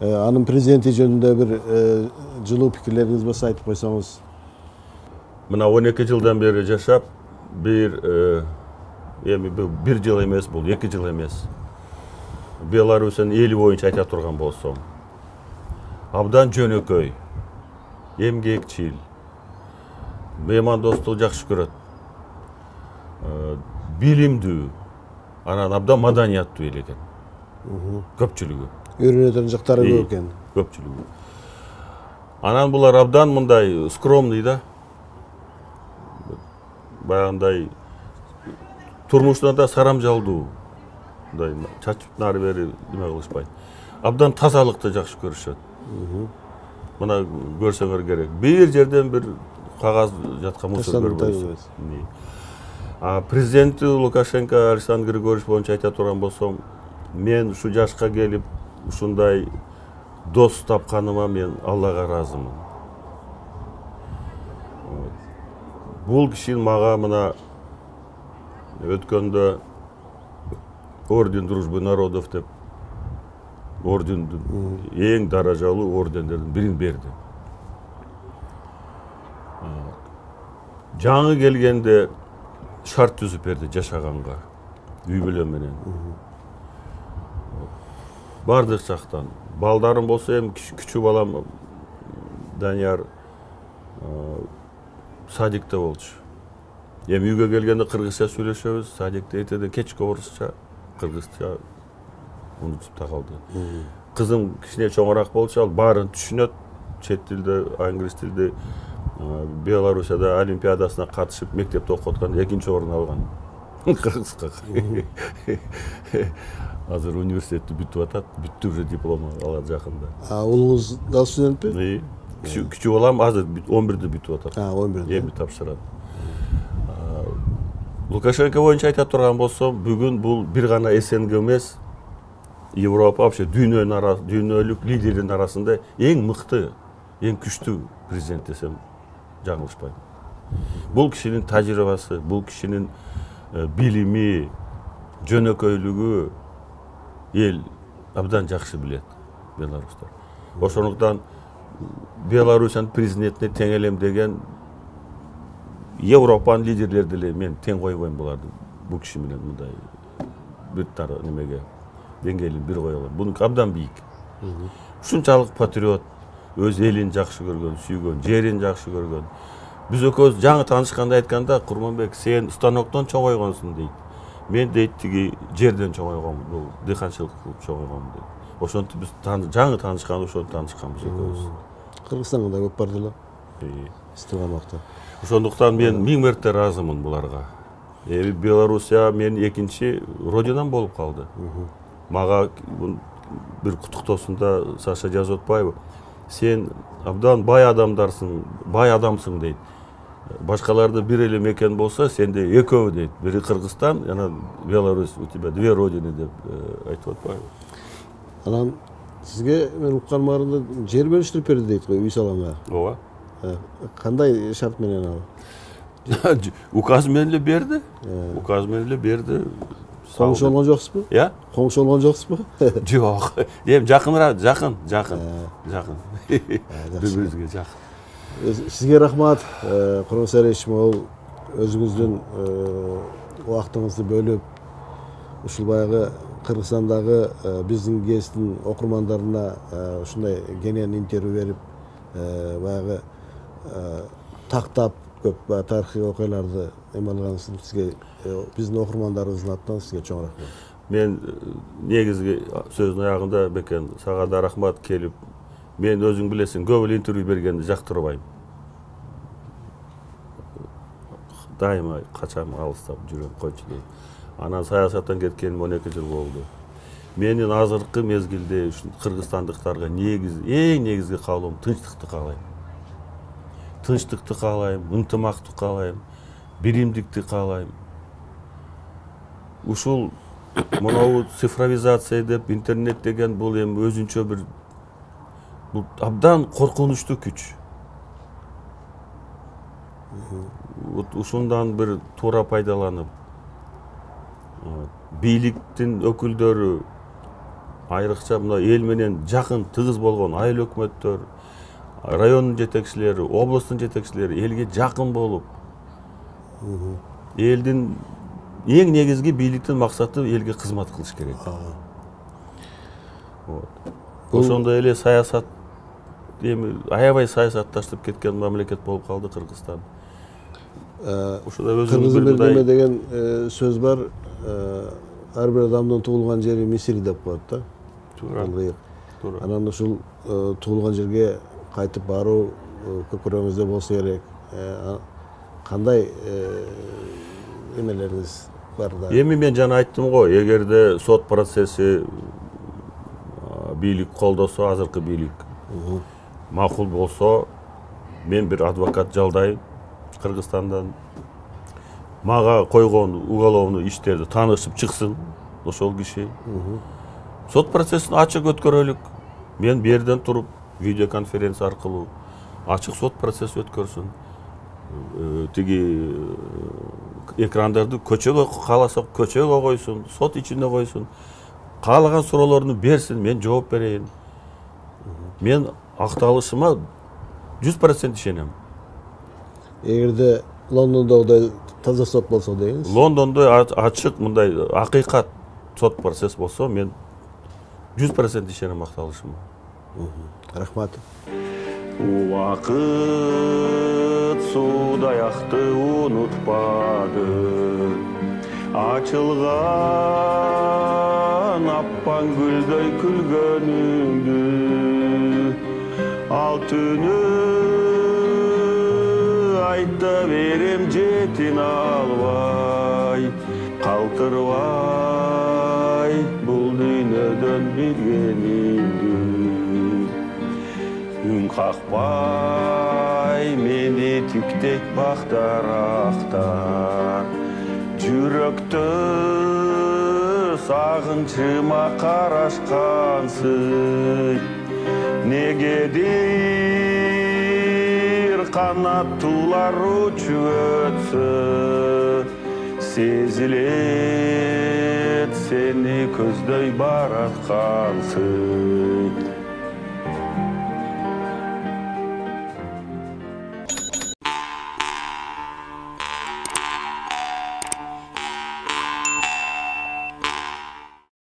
анын президенти жөнүндө бир жылуу пикирлериңиз болсо айтып койсоңуз. Мына 12 жылдан бери жашап, бир жыл эмес, бул 2 жыл эмес. Беларусьтун эли боюнча айта турган болсом, абдан жөнөкөй, эмгекчил, меймандостук жакшы көрөт, билимдүү, анан абдан маданияттуу эл экен. Көпчүлүгү. Үйрөнөтөн жактары көп экен. Көпчүлүгү. Анан булар абдан мындай скромный да. Баягындай турмушунда да сарамжалдуу. Мындай чачып нары бери неме кылышпайт. Абдан тазалыкты жакшы көрүшөт. Мына көрсөңөр керек. Бир жерден бир кагаз жаткан мусор көрбөйсүз. Президенти Лукашенко Александр Григорьевич боюнча айта турган болсом, мен ушу жашка келип ушундай дос тапканыма мен Аллага ыраазымын. Бул киши мага мына өткөндө орден дружбы народов деп ордендин эң даражалуу ордендердин бирин берди. Жаңы келгенде шарт түзүп берди жашаганга, үй бүлө менен. Бардык жактан. Балдарым болсо эми күчүү балам Данияр садикте болчу. Эми үйгө келгенде кыргызча сүйлөшөбүз, садикте эртеде кечке орусча, кыргызча унутуп та калды. Кызым кичине чоңураак болчу, ал баарын түшүнөт, чет тилде, англис тилде Белоруссияда олимпиадасына катышып, мектепте окуп аткан, 2-орун алган. Кыргызга. Азыр университетти бүтүп атат, бүттү уже диплом алат жакында. Улуңуз да студентпи? Küçük балам азыр 11-де бүтүп атат. 11-де. Эми тапшырат. Лукашенко боюнча айта турган болсом, бүгүн бул бир гана СНГ эмес, Европа, вообще дүйнөлүк лидердин арасында эң мыкты, эң күчтүү президент десем жаңылышпайм. Бул кишинин тажрыйбасы, бул кишинин билими, жөнөкөйлүгү эл абдан жакшы билет, беларустар. Ошондуктан Беларусиянын президентине тең элем деген Европанын лидерлери деле мен тең койбойм буларды. Бул киши менен мындай бир немеге деңгээлин бир кое алам. Буну абдан бийик. Ушунчалык патриот, өз элин жакшы көргөн, сүйгөн, жерин жакшы көргөн. Биз экөөбүз жаңы таанышканда айтканда, Курманбек, сен станоктон чоңойгонсуң дейт. Мен дейт тиги жерден чоңойгом, бул дыйканчылык кылып чоңойгом дейт. Ошентип биз жаңы таанышканда ошентип таанышканбыз экөөбүз. Кыргызстанга да көп бардылар. Истигамакта. Ошондуктан мен 1000 мерте ыраазымын буларга. Белоруссия менин экинчи родинам болуп калды. Мага бир куттуктоосунда Саша жазып атпайбы? Сен абдан бай адамсың дейт. Башкаларды бир эле мекен болсо, сенде экөө дейт. Бири Кыргызстан, жана Беларусь, у тебя две родины деп айтып атпайбы? Анан сизге мен уккан баарында жер бөлүштүрүп берди дейт го, үй саламга. Ооба. Кандай шарт менен ал? Указ менен эле берди. Указ менен эле берди. Коңшу болгон жоксузбу? Коңшу болгон жоксузбу? Жок. Эми жакын. Биrbirибизге жакын. Сизге рахмат, Курмансарай Ишмол, өзүңүздүн убактыңызды бөлүп, ушул баягы Кыргызстандагы биздин гезиттин окурмандарына ушундай кенен интервью берип, баягы тактап көп тарыхый окуяларды эмалганыңыз үчүн сизге, биздин окурмандарыбыздын атынан сизге чоң рахмат. Мен негизги сөздүн аягында бекен сага да рахмат келип, мен өзүң билесиң, көп эле интервью бергенди жактырбайм. Дайыма качам алыстап жүрөм, койчу дейм. Анан саясаттан кеткеним 12 жыл болду. Менин азыркы мезгилде кыргызстандыктарга эң негизги каалоом тынчтыкты каалайм. Тынчтыкты каалайм, ынтымакты каалайм, биримдикти каалайм. Ушул мынау цифровизация деп, интернет деген бул эми өзүнчө бир абдан коркунучтуу күч. Ушундан бир туура пайдаланып, бийликтин өкүлдөрү, айрыкча мына эл менен жакын тыгыз болгон айыл өкмөттөр, райондун жетекчилери, областын жетекчилери элге жакын болуп, элдин эң негизги бийликтин максаты элге кызмат кылыш керек. Ошондой эле саясат, эми аябай саясатташып кеткен мамлекет болуп калды Кыргызстан. Кыргыздын бердеме деген сөз бар. Ар бир адамдын туулган жери Мисир деп коет да. Туура. Анан ушул туулган жерге кайтып баруу көкүрөгүңүздө болсо керек. Кандай эмелериңиз бар да? Эми мен жана айттым го, эгерде сот процесси бийлик колдосо, азыркы бийлик макул болсо, мен бир адвокат жалдайм Кыргызстандан. Мага койгон уголовный иштерди таанышып чыксын ошол киши. Сот процессин ачык өткөрөлүк. Мен берден туруп видеоконференция аркылуу ачык сот процесси өткөрсүн. Тиги экрандарды көчөгө кааласа көчөгө койсун, сот ичине койсун. Каалаган суроолорду берсин, мен жооп берейин. Мен акталышыма 100% ишенем. Эгерде Лондондогудай таза сот болсо дейсиз? Лондондо ачык мындай акыйкат сот процесс болсо, мен 100% ишенем акталышыма. Рахмат. Убакыт судаяқты унутпады, ачылган аппан гүлдөй күлгөнүңдү, ал түнү айта берем жетин албай, Чакырбай бул дүйнөдөн билгениңди, үн какпай мени тиктейт бактарактар. Жүрөктө сагынчыма карашкансың, негедир канаттуулар учуп өтсө, сезилет сени көздөй бараткансың.